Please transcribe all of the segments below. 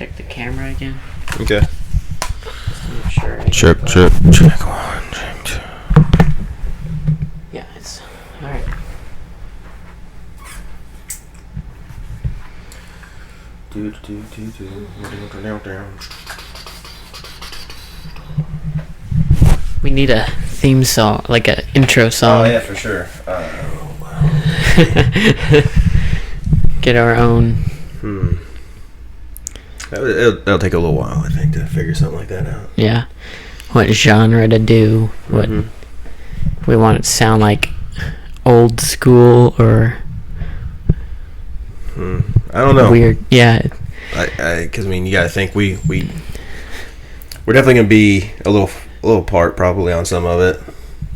check the camera again. Okay. Just to make sure. Check 1, check 2. Yeah, it's alright. We need a theme song, like an intro song. Oh yeah, for sure. Get our own. It'll take a little while, I think, to figure something like that out. Yeah. What genre to do? What we want it to sound like? Old school or? I don't know. Weird. Yeah. Because you gotta think we're definitely gonna be a little part probably on some of it.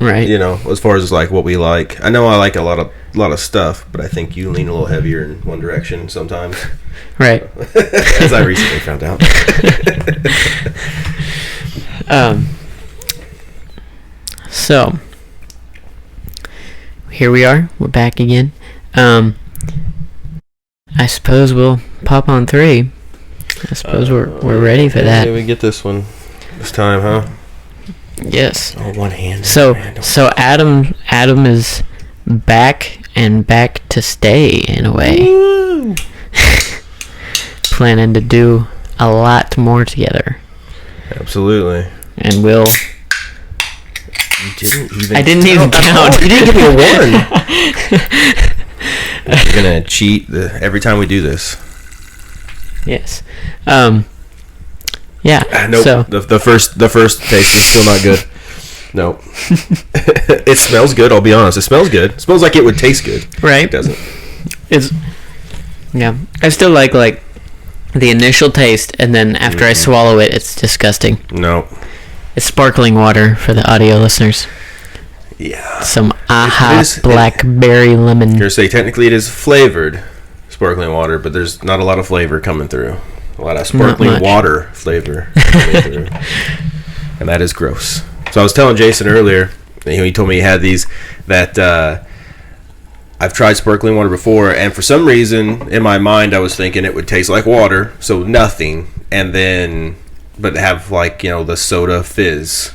Right. You know, as far as like what we like. I know I like a lot of stuff, but I think you lean a little heavier in one direction sometimes. Right. As I recently found out. So here we are. We're back again. I suppose we'll pop on 3. I suppose we're ready for that. Yeah, we get this one this time, huh? Yes. Oh, one hand. So Adam is back and back to stay in a way. Woo! Planning to do a lot more together. Absolutely. And we'll. I didn't even count. You didn't give me a 1. You're gonna cheat every time we do this. Yes. Yeah. Nope. So The first taste is still not good. Nope. It smells good. I'll be honest. It smells good. It smells like it would taste good. Right. It doesn't. Yeah. I still like the initial taste, and then after I swallow it, it's disgusting. No. It's sparkling water for the audio listeners. Yeah. Some blackberry lemon. You're gonna say technically it is flavored sparkling water, but there's not a lot of flavor coming through. A lot of sparkling water flavor coming through, and that is gross. So I was telling Jason earlier, he told me he had these that I've tried sparkling water before, and for some reason in my mind I was thinking it would taste like water, so nothing, and then but have the soda fizz,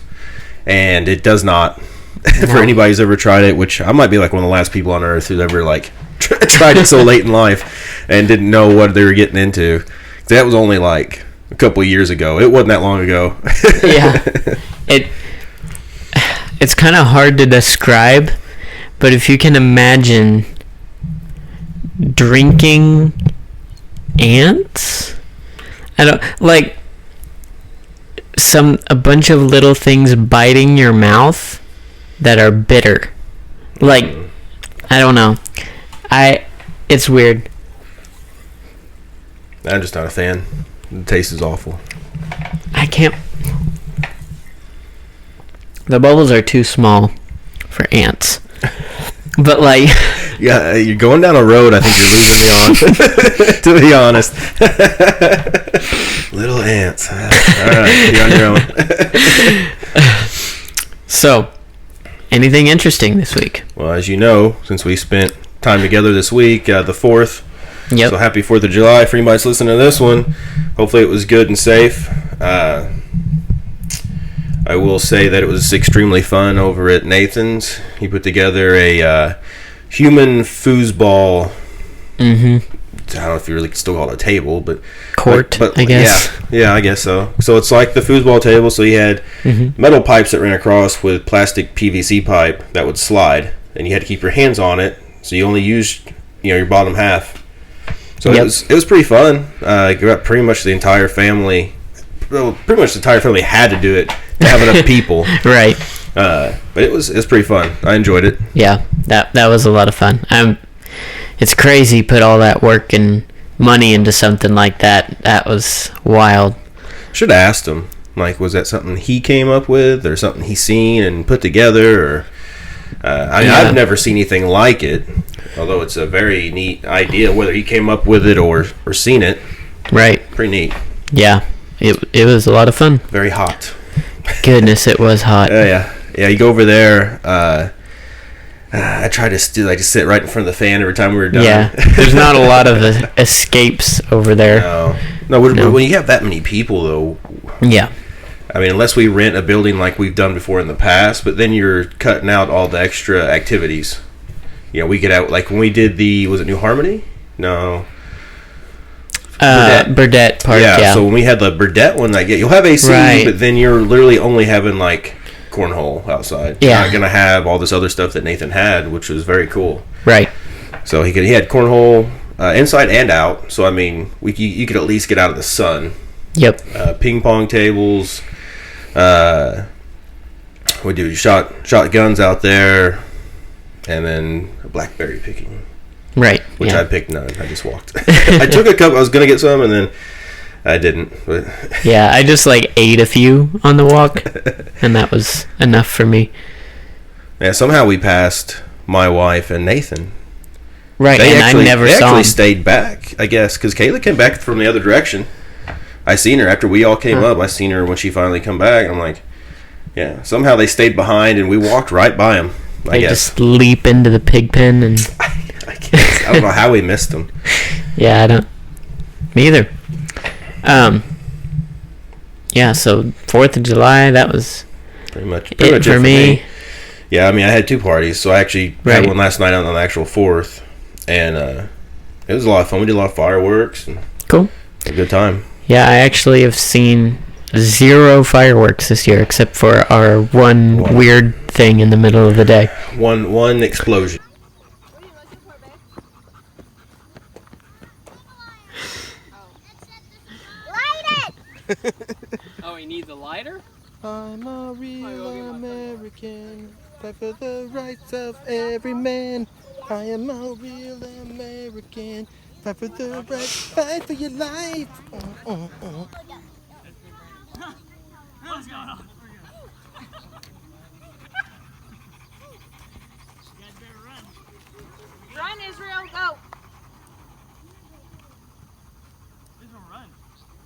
and it does not. For anybody who's ever tried it, which I might be like one of the last people on earth who's ever tried it so late in life and didn't know what they were getting into. That was only like a couple of years ago. It wasn't that long ago. Yeah. It's kind of hard to describe, but if you can imagine drinking ants, a bunch of little things biting your mouth that are bitter. I don't know. It's weird. I'm just not a fan. The taste is awful. I can't. The bubbles are too small for ants. But yeah, you're going down a road I think you're losing me on. To be honest. Little ants. Alright, you're on your own. So, anything interesting this week? Well, as you know, since we spent time together this week, the 4th. Yep. So happy 4th of July for anybody that's listening to this one. Hopefully it was good and safe. I will say that it was extremely fun over at Nathan's. He put together a human foosball. I don't know if you really still call it a table, but court, I guess. Yeah, I guess so. So it's like the foosball table. So you had metal pipes that ran across with plastic PVC pipe that would slide, and you had to keep your hands on it. So you only used your bottom half. So it was pretty fun. Pretty much the entire family. Well, pretty much the entire family had to do it to have enough people. Right. But it's pretty fun. I enjoyed it. Yeah, that was a lot of fun. It's crazy put all that work and money into something like that. That was wild. Should have asked him. Was that something he came up with, or something he seen and put together, or? I've never seen anything like it. Although it's a very neat idea, whether he came up with it or seen it. Right. Pretty neat. Yeah, it was a lot of fun. Very hot. Goodness, it was hot. Yeah. You go over there. I try to just sit right in front of the fan every time we were done. Yeah, there's not a lot of escapes over there. No. When you have that many people, though. Yeah. I mean, unless we rent a building like we've done before in the past, but then you're cutting out all the extra activities. We get out, like when we did was it New Harmony? No. Burdette Park, yeah. So when we had the Burdette one, you'll have AC, right. But then you're literally only having, like, cornhole outside. Yeah. You're not going to have all this other stuff that Nathan had, which was very cool. Right. So he had cornhole inside and out. So, I mean, you could at least get out of the sun. Yep. Ping pong tables. We do shot guns out there, and then blackberry picking. Right. Which I picked none. I just walked. I took a couple. I was gonna get some, and then I didn't. But yeah, I just ate a few on the walk, and that was enough for me. Yeah. Somehow we passed my wife and Nathan. Right, and I never saw them. They actually stayed back, I guess, because Kayla came back from the other direction. I seen her after we all came up. I seen her when she finally come back. And I'm like, yeah. Somehow they stayed behind, and we walked right by them. I guess just leap into the pig pen and. I don't know how we missed them. Yeah, I don't. Me either. Yeah. So 4th of July, that was pretty much it for me. Yeah, I mean, I had 2 parties, so I actually had one last night on the actual 4th, and it was a lot of fun. We did a lot of fireworks. And cool. A good time. Yeah, I actually have seen 0 fireworks this year, except for our one weird thing in the middle of the day. One explosion. Light it! Oh, he needs a lighter? I'm a real American. Fight for the rights of every man. I am a real American. Fight for the right, fight for your life. What's going on? Run, Israel, go! Israel, run.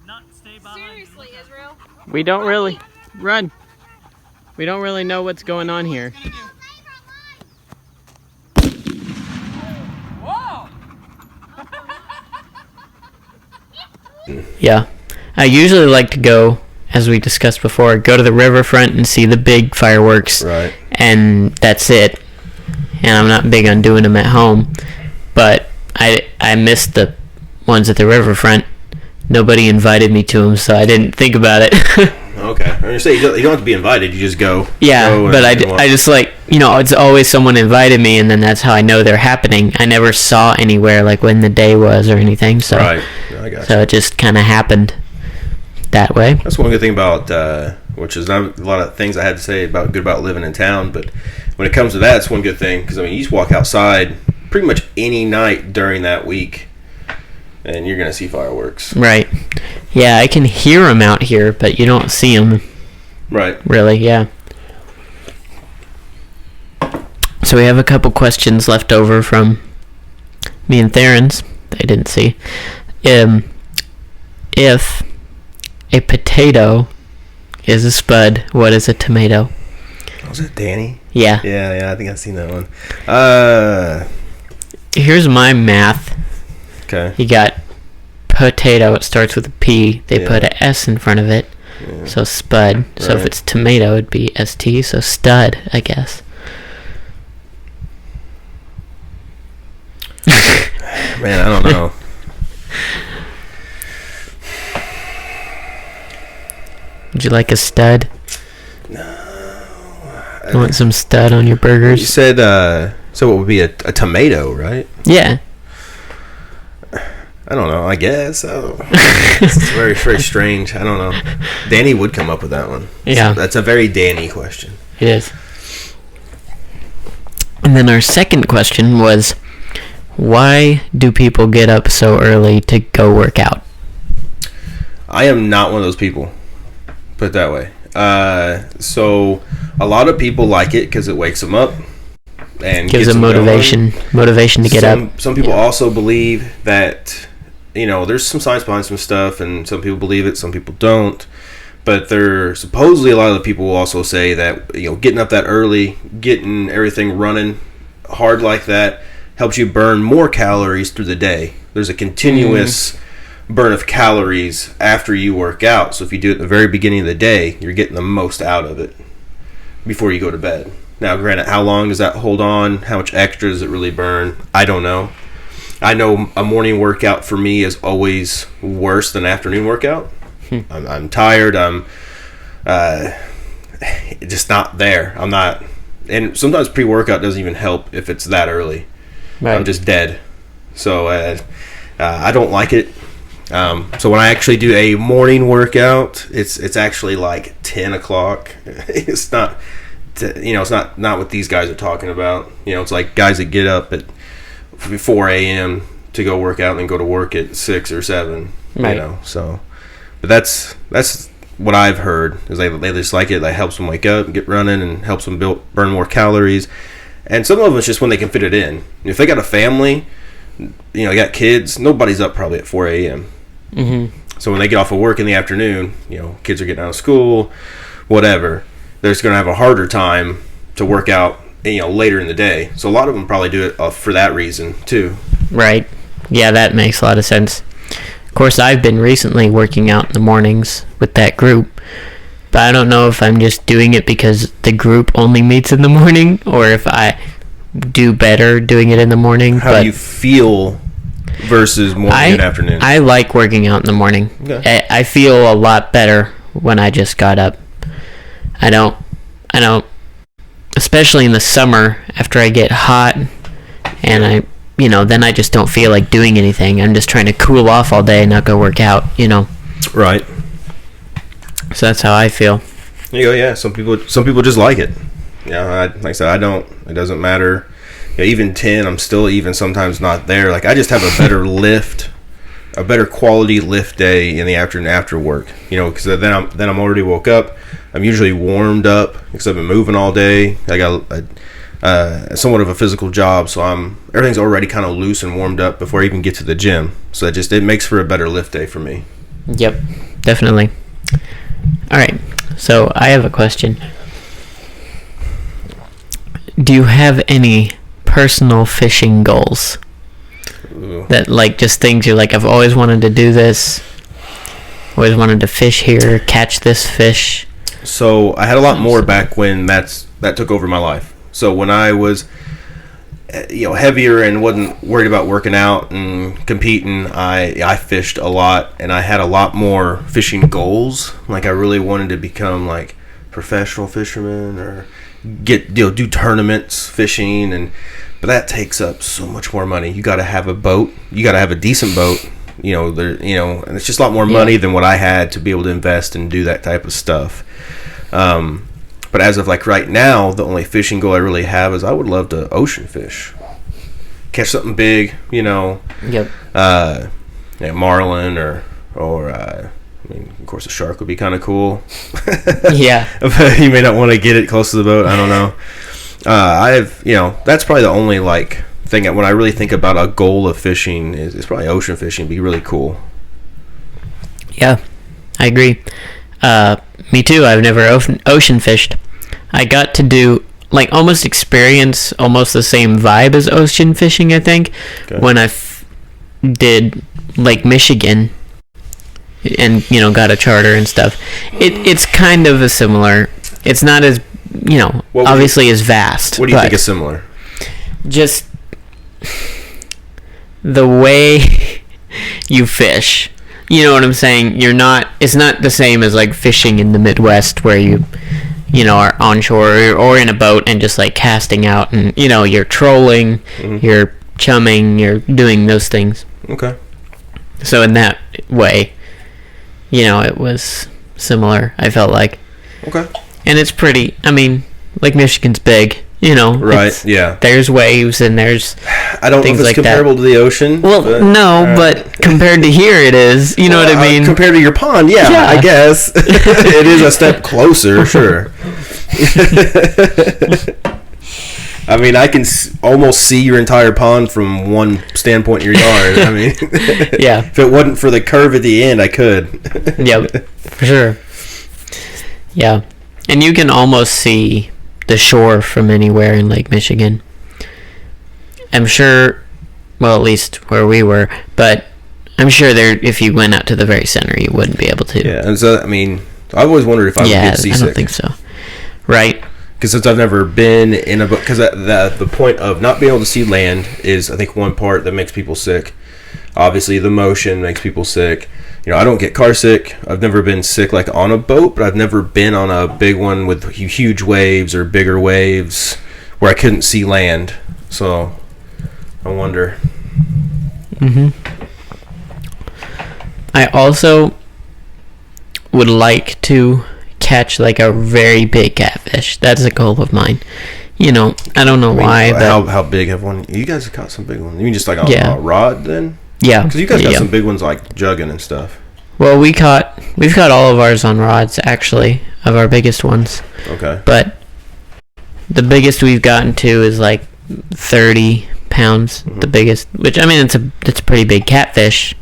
Not stay behind. Seriously, Israel. We don't really run. We don't really know what's going on here. Whoa! Yeah, I usually like to go, as we discussed before, go to the riverfront and see the big fireworks. Right. And that's it. And I'm not big on doing them at home, but I missed the ones at the riverfront. Nobody invited me to them, so I didn't think about it. Okay. I mean, you don't have to be invited. You just go. Yeah, but I just it's always someone invited me, and then that's how I know they're happening. I never saw anywhere when the day was or anything. So right. I got you. So it just kind of happened that way. That's one good thing about, which is not a lot of things I had to say good about living in town, but when it comes to that, it's one good thing, because, I mean, you just walk outside pretty much any night during that week, and you're going to see fireworks. Right. Yeah, I can hear them out here, but you don't see them. Right. Really, yeah. So we have a couple questions left over from me and Theron's I didn't see. If a potato is a spud, what is a tomato? Was it Danny? Yeah. Yeah, I think I've seen that one. Here's my math. Okay. You got potato, it starts with a P. They put a S in front of it. Yeah. So spud. So if it's tomato, it'd be ST. So stud, I guess. Man, I don't know. Would you like a stud? No. You want some stud on your burgers? You said, so it would be a tomato, right? Yeah. I don't know, I guess. It's very, very strange. I don't know. Danny would come up with that one. Yeah. That's a very Danny question. It is. And then our second question was, why do people get up so early to go work out? I am not one of those people. Put it that way. So a lot of people like it because it wakes them up and gives them motivation to get up. Some people also believe that, there's some science behind some stuff, and some people believe it, some people don't. But supposedly a lot of the people will also say that, getting up that early, getting everything running hard like that helps you burn more calories through the day. There's a continuous burn of calories after you work out. So if you do it at the very beginning of the day, you're getting the most out of it before you go to bed. Now, granted, how long does that hold on? How much extra does it really burn? I don't know. I know a morning workout for me is always worse than an afternoon workout. I'm tired. I'm just not there. I'm not. And sometimes pre-workout doesn't even help if it's that early. Right. I'm just dead. So I don't like it. So when I actually do a morning workout, it's actually like 10 o'clock. It's not, it's not what these guys are talking about. It's like guys that get up at 4 a.m. to go work out and then go to work at 6 or 7. Right. So, but that's what I've heard is they just like it. That helps them wake up, get running, and helps them burn more calories. And some of them it's just when they can fit it in. If they got a family, got kids, nobody's up probably at 4 a.m. Mm-hmm. So when they get off of work in the afternoon, kids are getting out of school, whatever, they're just going to have a harder time to work out, later in the day. So a lot of them probably do it for that reason too. Right. Yeah, that makes a lot of sense. Of course, I've been recently working out in the mornings with that group, but I don't know if I'm just doing it because the group only meets in the morning or if I do better doing it in the morning. How do you feel versus morning and afternoon? I like working out in the morning. Okay. I feel a lot better when I just got up. I don't, especially in the summer after I get hot and then I just don't feel like doing anything. I'm just trying to cool off all day and not go work out, Right. So that's how I feel. There you go, yeah. Some people just like it. Like I said, I don't. It doesn't matter. Even 10, I'm still even sometimes not there. Like I just have a better lift, a better quality lift day in the afternoon after work. Because then I'm already woke up. I'm usually warmed up because I've been moving all day. I got somewhat of a physical job, so everything's already kind of loose and warmed up before I even get to the gym. So it makes for a better lift day for me. Yep, definitely. All right, so I have a question. Do you have any personal fishing goals? Ooh. That just things you're like, I've always wanted to do this, always wanted to fish here, catch this fish? So I had a lot more back when that took over my life. So when I was heavier and wasn't worried about working out and competing, I fished a lot, and I had a lot more fishing goals. Like I really wanted to become like professional fisherman or do tournaments fishing, but that takes up so much more money. You got to have a boat. You got to have a decent boat. And it's just a lot more money than what I had to be able to invest and do that type of stuff. But as of right now, the only fishing goal I really have is I would love to ocean fish, catch something big, Yep. Marlin or of course a shark would be kind of cool. Yeah. But you may not want to get it close to the boat. I don't know. That's probably the only thing when I really think about a goal of fishing is probably ocean fishing. It'd be really cool. Yeah, I agree. Me too. I've never ocean fished. I got to do almost experience almost the same vibe as ocean fishing, I think, when I did Lake Michigan and got a charter and stuff. It's kind of a similar. It's not as obviously as vast. What do you think is similar? Just the way you fish. You know what I'm saying? It's not the same as fishing in the Midwest where you are onshore or in a boat and just casting out and you're trolling, you're chumming, you're doing those things. Okay. So in that way, it was similar, I felt like. Okay. And it's pretty, Lake Michigan's big. Right? Yeah. There's waves and there's I don't know if it's comparable to the ocean. Well, but compared to here, it is. You know what I mean? Compared to your pond, yeah. I guess it is a step closer. Sure. I can almost see your entire pond from one standpoint in your yard. Yeah. If it wasn't for the curve at the end, I could. Yeah, for sure. Yeah, and you can almost see the shore from anywhere in Lake Michigan. I'm sure, well, at least where we were, but I'm sure there, if you went out to the very center, you wouldn't be able to. Yeah, and so, I mean, I've always wondered if I would get seasick. I don't think so. Right. Because since I've never been in a boat, because the point of not being able to see land is, I think, one part that makes people sick. Obviously, the motion makes people sick. I don't get car sick. I've never been sick like on a boat, but I've never been on a big one with huge waves or bigger waves where I couldn't see land. So I wonder. I also would like to catch like a very big catfish. That's a goal of mine. I don't know why. But how big have one? You guys have caught some big ones. You mean just like on a rod then? Yeah. Because you guys got some big ones like jugging and stuff. Well, we've caught all of ours on rods, actually, of our biggest ones. Okay. But the biggest we've gotten to is like 30 pounds, the biggest, which, I mean, it's a pretty big catfish,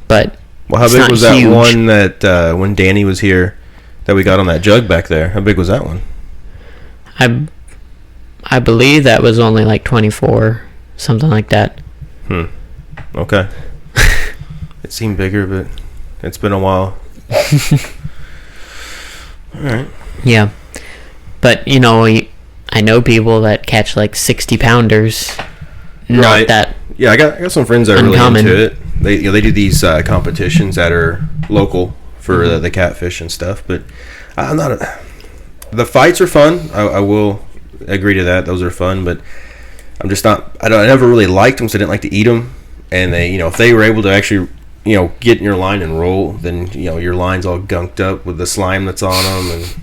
but well, how big was that one that when Danny was here that we got on that jug back there? How big was that one? I believe that was only like 24, something like that. Okay. It seemed bigger, but it's been a while. All right. Yeah. But, I know people that catch like 60-pounders. Not that Yeah, I got some friends that are uncommon. really into it. They do these competitions that are local for the catfish and stuff, but I'm not the fights are fun. I will agree to that. Those are fun, but I'm just not. I never really liked them, so I didn't like to eat them. And they, if they were able to actually, get in your line and roll, then your line's all gunked up with the slime that's on them, and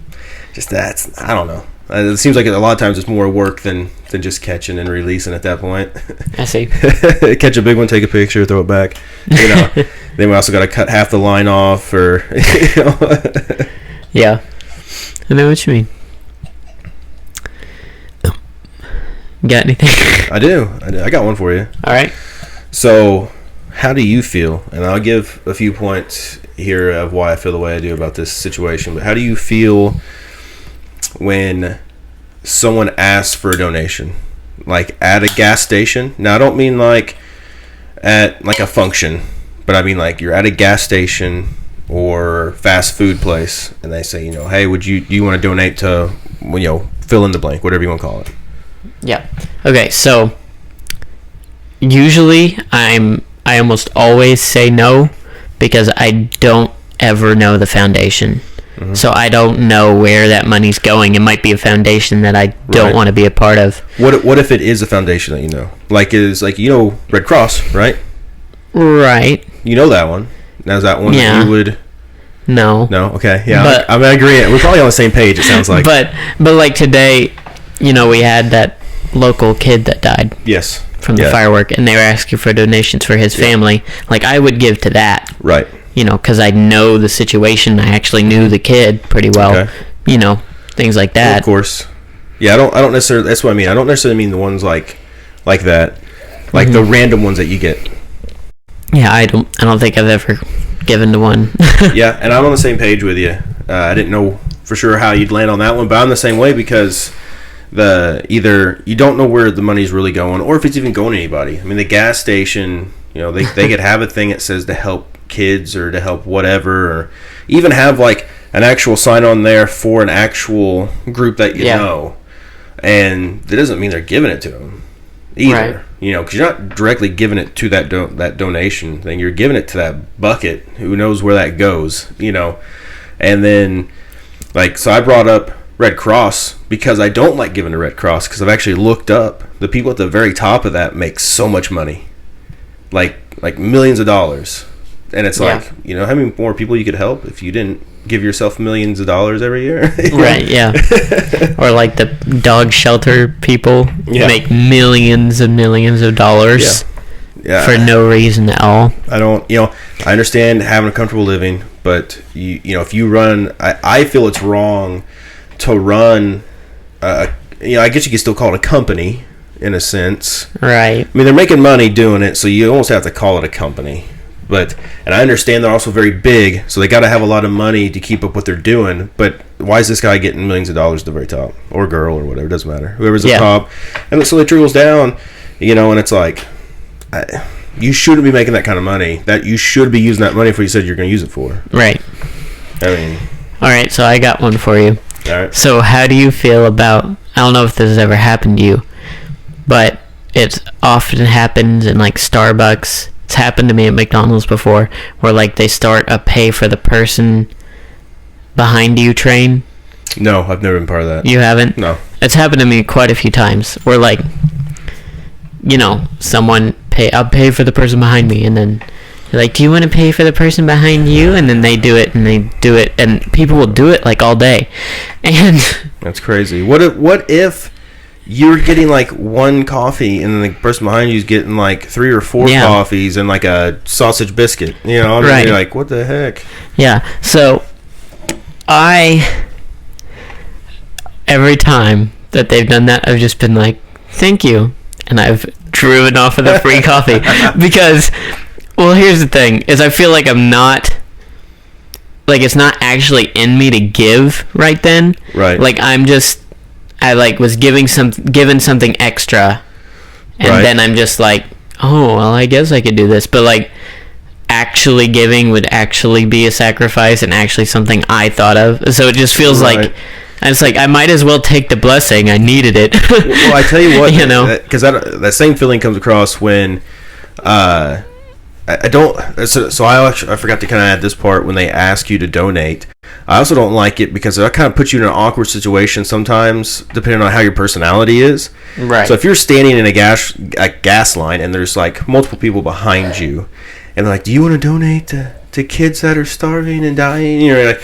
just that's. I don't know. It seems like a lot of times it's more work than just catching and releasing at that point. I see. Catch a big one, take a picture, throw it back. Then we also got to cut half the line off, or Yeah, I know what you mean. Got anything? I do. I got one for you. All right. So, how do you feel? And I'll give a few points here of why I feel the way I do about this situation. But how do you feel when someone asks for a donation, like at a gas station? Now, I don't mean like at like a function, but I mean like you're at a gas station or fast food place, and they say, hey, do you want to donate to, fill in the blank, whatever you want to call it. Yeah. Okay. So usually I almost always say no because I don't ever know the foundation. So I don't know where that money's going. It might be a foundation that I don't want to be a part of. What if it is a foundation that you know? Like Red Cross, right? Right. You know that one. Now is that one that you would? No. No. Okay. Yeah. I'm agreeing. We're probably on the same page. It sounds like. But like today, we had that local kid that died. Yes. From the firework, and they were asking for donations for his family. Like I would give to that. Right. Because I know the situation. I actually knew the kid pretty well. Okay. Things like that. Well, of course. Yeah, I don't necessarily. That's what I mean. I don't necessarily mean the ones like that, like the random ones that you get. Yeah, I don't think I've ever given to one. Yeah, and I'm on the same page with you. I didn't know for sure how you'd land on that one, but I'm the same way because either you don't know where the money's really going, or if it's even going to anybody. I mean, the gas station, they could have a thing that says to help kids or to help whatever, or even have like an actual sign on there for an actual group that you know, and that doesn't mean they're giving it to them either. Right. Because you're not directly giving it to that donation thing. You're giving it to that bucket. Who knows where that goes? And then so I brought up Red Cross because I don't like giving to Red Cross because I've actually looked up the people at the very top of that make so much money, like millions of dollars. And it's like, how many more people you could help if you didn't give yourself millions of dollars every year? Right, yeah. Or like the dog shelter people make millions and millions of dollars for no reason at all. I don't, I understand having a comfortable living, but if you run, I feel it's wrong to run, I guess you could still call it a company in a sense. Right. I mean, they're making money doing it, so you almost have to call it a company. And I understand they're also very big, so they got to have a lot of money to keep up what they're doing. But why is this guy getting millions of dollars at the very top, or girl, or whatever? It doesn't matter. Whoever's at the top, and so it trickles down. And it's like, you shouldn't be making that kind of money. That you should be using that money for what you said you're going to use it for. Right. I mean. All right, so I got one for you. All right. So how do you feel about, I don't know if this has ever happened to you, but it often happens in like Starbucks. It's happened to me at McDonald's before, where like they start a pay for the person behind you train. No, I've never been part of that. You haven't? No. It's happened to me quite a few times, where like, I'll pay for the person behind me, and then they're like, do you want to pay for the person behind you? And then they do it, and people will do it like all day. And that's crazy. What if you're getting like one coffee and then the person behind you is getting like 3 or 4 coffees and like a sausage biscuit? Right. You're like, what the heck? Yeah. So every time that they've done that, I've just been like, thank you, and I've driven off of the free coffee. Because, well, here's the thing, is I feel like I'm not, like, it's not actually in me to give right then. Right. Like, I like was given something extra, and then I'm just like, oh, well, I guess I could do this. But like, actually giving would actually be a sacrifice and actually something I thought of. So it just feels like, it's like I might as well take the blessing. I needed it. Well, I tell you what, because that same feeling comes across when I don't. So I forgot to kind of add this part when they ask you to donate. I also don't like it because that kind of puts you in an awkward situation sometimes, depending on how your personality is. Right. So if you're standing in a gas line and there's like multiple people behind you, and they're like, "Do you want to donate to kids that are starving and dying?" You're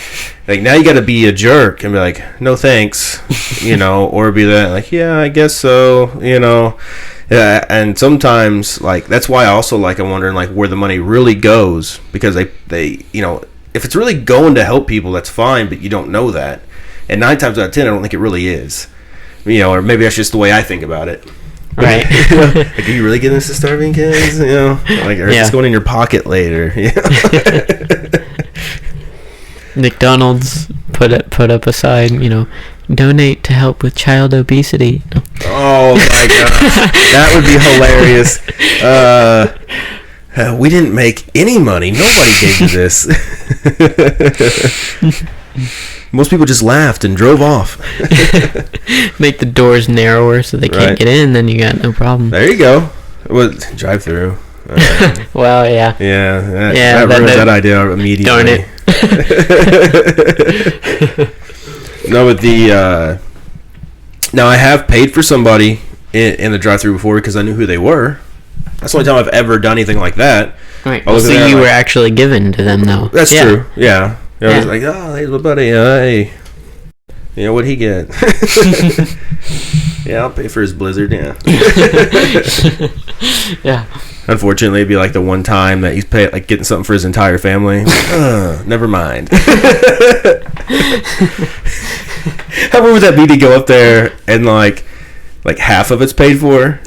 like now you got to be a jerk and be like, "No thanks," or be that like, "Yeah, I guess so," Yeah, and sometimes like that's why I'm wondering like where the money really goes, because they if it's really going to help people, that's fine, but you don't know that. And 9 times out of 10, I don't think it really is. Or maybe that's just the way I think about it. Right. Like, are you really getting this to starving kids? Like, or it's going in your pocket later. McDonald's put up a sign, donate to help with child obesity. Oh my god, that would be hilarious. We didn't make any money. Nobody gave you this. Most people just laughed and drove off. Make the doors narrower so they can't get in, then you got no problem. There you go. Drive through. Well, yeah. Yeah, that ruins that idea immediately. Darn it. No, but now I have paid for somebody in the drive-through before because I knew who they were. That's the only time I've ever done anything like that. Right. So you were actually given to them, though. That's true. Yeah. I was like, oh, hey, little buddy, hey. What'd he get? Yeah, I'll pay for his Blizzard, yeah. Yeah. Unfortunately, it'd be like the one time that he's getting something for his entire family. Never mind. How would that be to go up there and like half of it's paid for?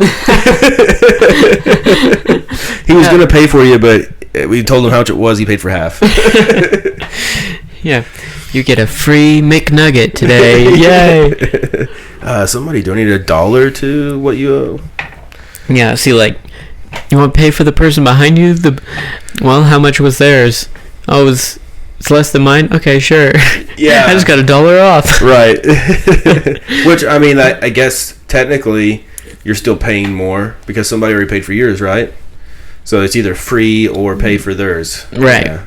He was going to pay for you, but we told him how much it was. He paid for half. Yeah. You get a free McNugget today. Yay. Somebody donated $1 to what you owe. Yeah, see, like, you want to pay for the person behind you? Well, how much was theirs? Oh, it's less than mine? Okay, sure. Yeah. I just got $1 off. Right. Which, I mean, I guess technically you're still paying more because somebody already paid for yours, right? So it's either free or pay for theirs. Right.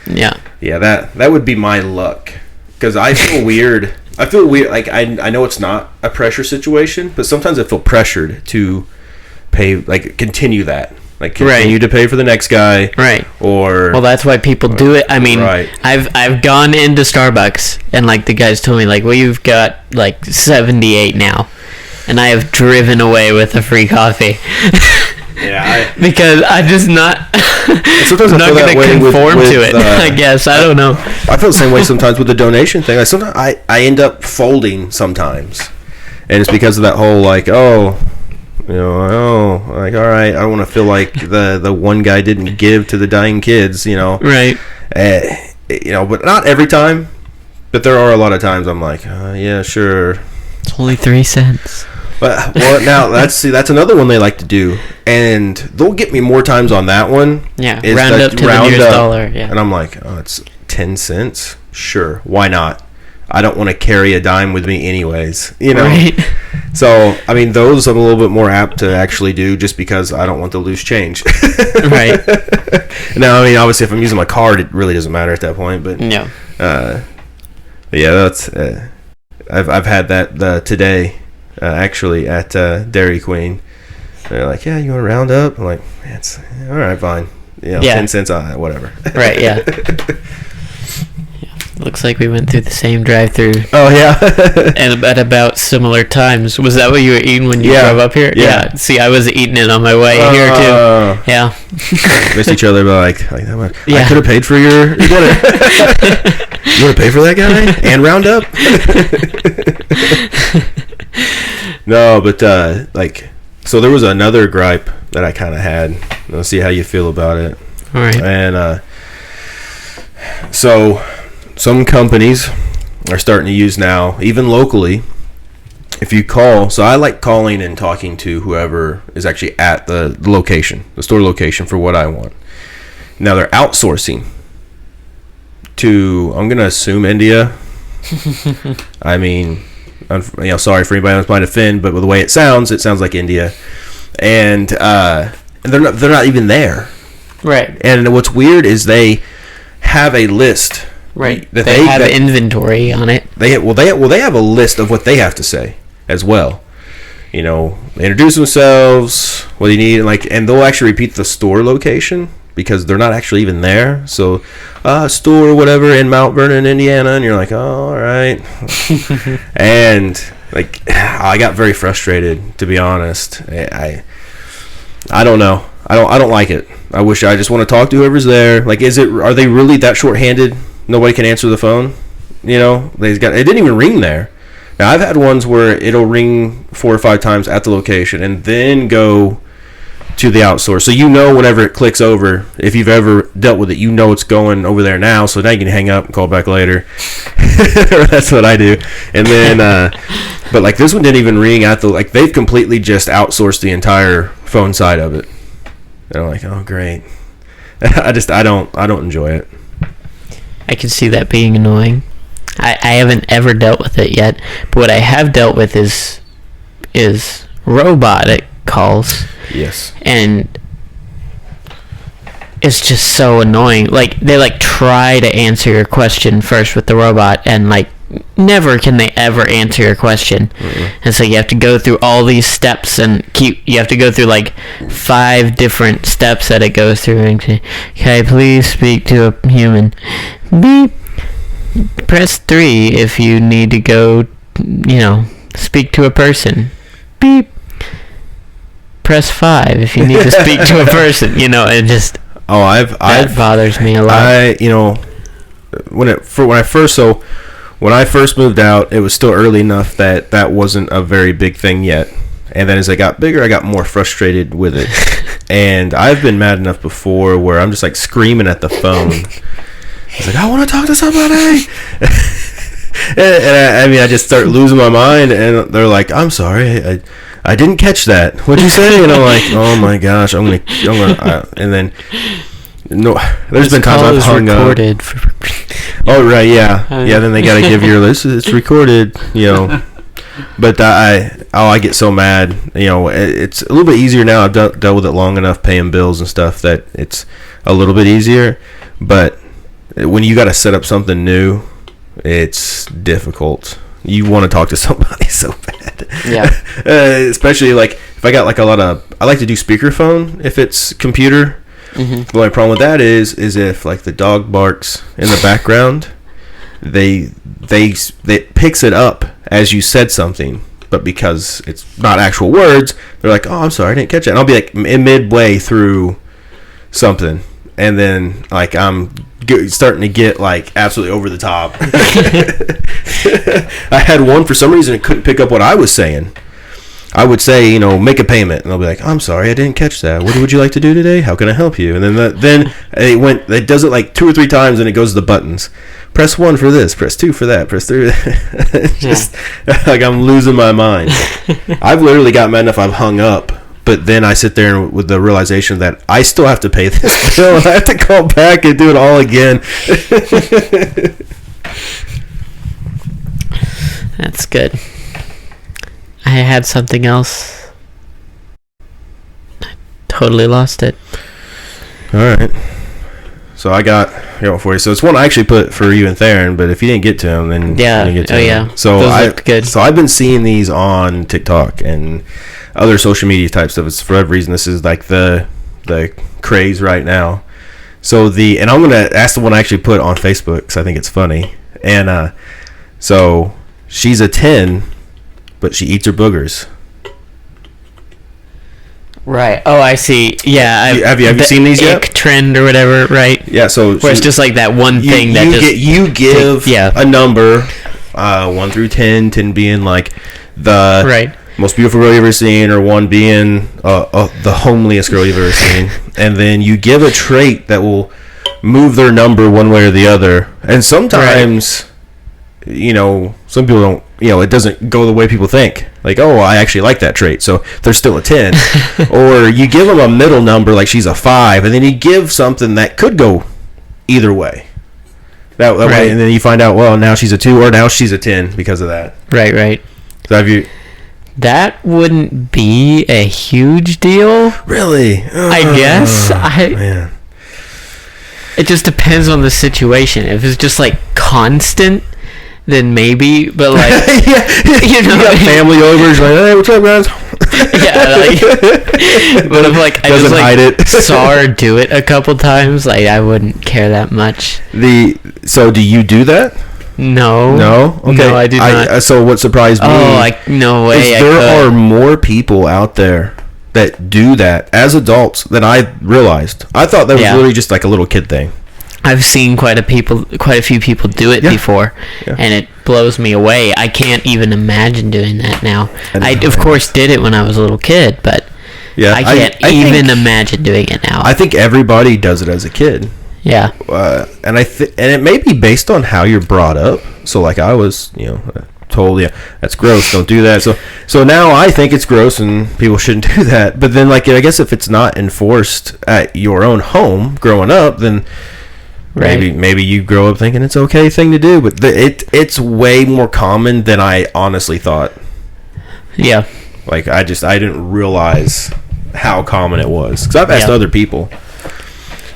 Yeah. Yeah, that would be my luck. Because I feel weird. Like, I know it's not a pressure situation, but sometimes I feel pressured to pay, like, continue that. Like, continue to pay for the next guy. Right. Or... Well, that's why people do it. I mean, right. I've gone into Starbucks, and, like, the guys told me, like, well, you've got, like, 78 now. And I have driven away with a free coffee. Yeah, because I just not sometimes not going to conform to it. I guess I don't know. I feel the same way sometimes with the donation thing. Like sometimes I end up folding sometimes, and it's because of that whole like like all right, I don't want to feel like the one guy didn't give to the dying kids, Right. But not every time. But there are a lot of times I'm like, yeah, sure. It's only 3 cents. But now that's another one they like to do, and they'll get me more times on that one. Yeah, round up to the nearest dollar. Yeah, and I'm like, oh, it's 10 cents. Sure, why not? I don't want to carry a dime with me anyways, you know. Right. So I mean, those I'm a little bit more apt to actually do, just because I don't want to lose change. Right. Now, I mean, obviously, if I'm using my card, it really doesn't matter at that point. But no. But yeah, that's I've had that today. Actually, at Dairy Queen, they're like, "Yeah, you want to round up?" I'm like, "Man, it's all right, fine. You know, 10 cents on it, whatever." Right? Yeah. Looks like we went through the same drive-through. Oh yeah. And at about similar times. Was that what you were eating when you drove up here? Yeah. See, I was eating it on my way here too. Yeah. Missed each other, but like yeah. I could have paid for your dinner. You want to pay for that guy and round up? No, but so there was another gripe that I kind of had. Let's see how you feel about it. All right. And so some companies are starting to use now, even locally, if you call. So I like calling and talking to whoever is actually at the location, the store location, for what I want. Now they're outsourcing to, I'm going to assume, India. I mean, sorry for anybody else might offend, but with the way it sounds like India, and they're not even there. Right. And what's weird is they have a list. Right. They have inventory on it. They have a list of what they have to say as well. You know, they introduce themselves, what do you need, and they'll actually repeat the store location because they're not actually even there. So, store whatever in Mount Vernon, Indiana, and you're like, oh, all right. And I got very frustrated, to be honest. I don't know. I don't like it. I wish I just want to talk to whoever's there. Are they really that short-handed? Nobody can answer the phone. You know, it didn't even ring there. Now I've had ones where it'll ring 4 or 5 times at the location and then go to the outsource. So whenever it clicks over, if you've ever dealt with it, it's going over there now. So now you can hang up and call back later. That's what I do. And then, but this one didn't even ring at the they've completely just outsourced the entire phone side of it. And I'm like, oh great. I don't enjoy it. I can see that being annoying. I haven't ever dealt with it yet, but what I have dealt with is robotic calls. Yes. And it's just so annoying. They try to answer your question first with the robot, and never can they ever answer your question. Mm-mm. And so you have to go through all these steps, and you have to go through 5 different steps that it goes through, and say, okay, please speak to a human. Beep. Press 3 if you need to go, speak to a person. Beep. Press 5 if you need to speak to a person. It just that bothers me a lot. When I first moved out, it was still early enough that wasn't a very big thing yet. And then as I got bigger, I got more frustrated with it. And I've been mad enough before where I'm just screaming at the phone. It's I want to talk to somebody. and I just start losing my mind, and they're like, I'm sorry, I didn't catch that. What'd you say? And I'm like, oh my gosh, I'm gonna and then there's been times I've hung up. Oh right, yeah. Then they gotta give your list. It's recorded, But I get so mad. It's a little bit easier now. I've dealt with it long enough, paying bills and stuff, that it's a little bit easier. But when you got to set up something new, it's difficult. You want to talk to somebody so bad. Yeah. Especially if I got I like to do speakerphone if it's computer. Mm-hmm. The only problem with that is if the dog barks in the background, they picks it up as you said something, but because it's not actual words, they're like, oh, I'm sorry, I didn't catch it. And I'll be midway through something, and then I'm starting to get absolutely over the top. I had one, for some reason it couldn't pick up what I was saying, I would say, make a payment, and they'll be like, I'm sorry, I didn't catch that. What would you like to do today? How can I help you? And then it does it like 2 or 3 times, and it goes to the buttons. Press 1 for this, press 2 for that, press 3. Just like I'm losing my mind. I've literally got mad enough I've hung up, but then I sit there with the realization that I still have to pay this bill, and I have to call back and do it all again. That's good. I had something else. I totally lost it. All right. So I got one for you. So it's one I actually put for you and Theron, but if you didn't get to him, then you didn't get to him. Yeah. So those looked good. So I've been seeing these on TikTok and other social media type stuff. It's for whatever reason this is like the craze right now. So and I'm gonna ask the one I actually put on Facebook because I think it's funny. And so she's a 10. But she eats her boogers. Right. Oh, I see. Yeah. Have you seen these yet? Trend or whatever, right? Yeah. So where it's just like that one thing you give a number, 1 through 10, 10 being like the most beautiful girl you've ever seen, or 1 being the homeliest girl you've ever seen, and then you give a trait that will move their number one way or the other. And sometimes, some people don't. It doesn't go the way people think. Like, oh, I actually like that trait, so they're still a 10. Or you give them a middle number, like she's a 5, and then you give something that could go either way. That way, and then you find out, well, now she's a 2, or now she's a 10 because of that. Right. So that wouldn't be a huge deal. Really? I guess. Man. It just depends on the situation. If it's just like constant, then maybe, but like you got family over, like, hey, what's up, guys? But if like I doesn't just hide it. saw her do it a couple times, like I wouldn't care that much. So do you do that? No. Okay. No, I do not. So what surprised me? No way. There are more people out there that do that as adults than I realized. I thought that was literally just like a little kid thing. I've seen quite a few people do it before, and it blows me away. I can't even imagine doing that now. I of course did it when I was a little kid, but I can't even imagine doing it now. I think everybody does it as a kid. Yeah. And it may be based on how you're brought up. So like I was, told, that's gross, don't do that. So now I think it's gross and people shouldn't do that. But then like I guess if it's not enforced at your own home growing up, then maybe you grow up thinking it's okay thing to do, but it's way more common than I honestly thought. Yeah. Like I didn't realize how common it was because I've asked other people.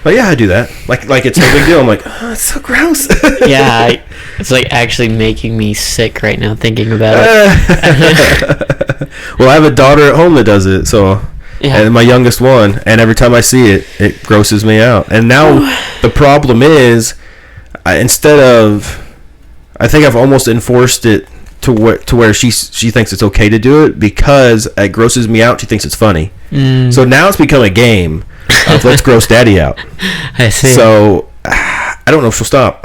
But I do that. Like it's no big deal. I'm like, oh, it's so gross. It's like actually making me sick right now thinking about it. Well, I have a daughter at home that does it, so. Yeah. And my youngest one, and every time I see it, it grosses me out. And now the problem is, I think I've almost enforced it to where she thinks it's okay to do it because it grosses me out. She thinks it's funny. So now it's become a game of let's gross daddy out. I see. So I don't know if she'll stop.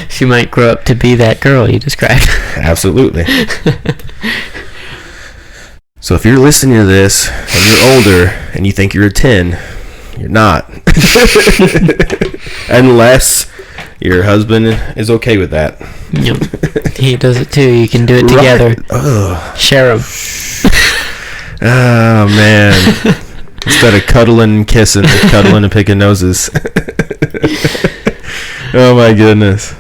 She might grow up to be that girl you described. Absolutely. So if you're listening to this and you're older and you think you're a 10, you're not. Unless your husband is okay with that. Yep. He does it too. You can do it together. Share them. Oh, man. Instead of cuddling and kissing, cuddling and picking noses. Oh, my goodness.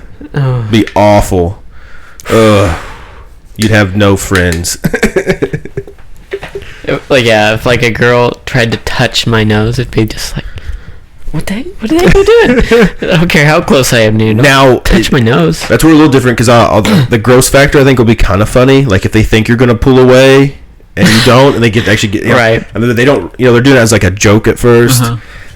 Be awful. You'd have no friends. If like a girl tried to touch my nose, it'd be just like, what the heck are you doing? I don't care how close I am to you. Now, touch my nose. That's where we're a little different because the gross factor I think will be kind of funny. Like if they think you're gonna pull away and you don't, and they actually get right, and then they don't. They're doing it as like a joke at first.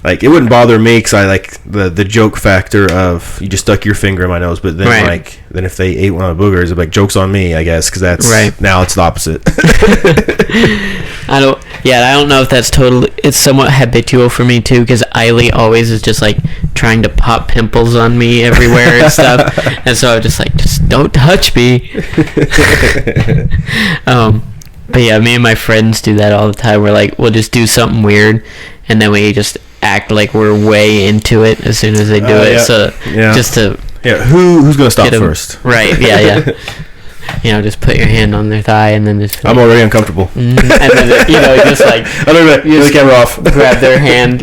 Like it wouldn't bother me because I like the joke factor of you just stuck your finger in my nose, but then then if they ate one of the boogers, it's like joke's on me, I guess, because that's now it's the opposite. I don't know if that's totally. It's somewhat habitual for me too, because Eiley always is just like trying to pop pimples on me everywhere and stuff, and so I'm just like, just don't touch me. But yeah, me and my friends do that all the time. We're like, we'll just do something weird, and then we just act like we're way into it as soon as they do it. Yeah. So just to who's gonna stop first? Right? Yeah. Just put your hand on their thigh and then just. I'm already uncomfortable. And then just like. I don't know. You the camera off. Grab their hand.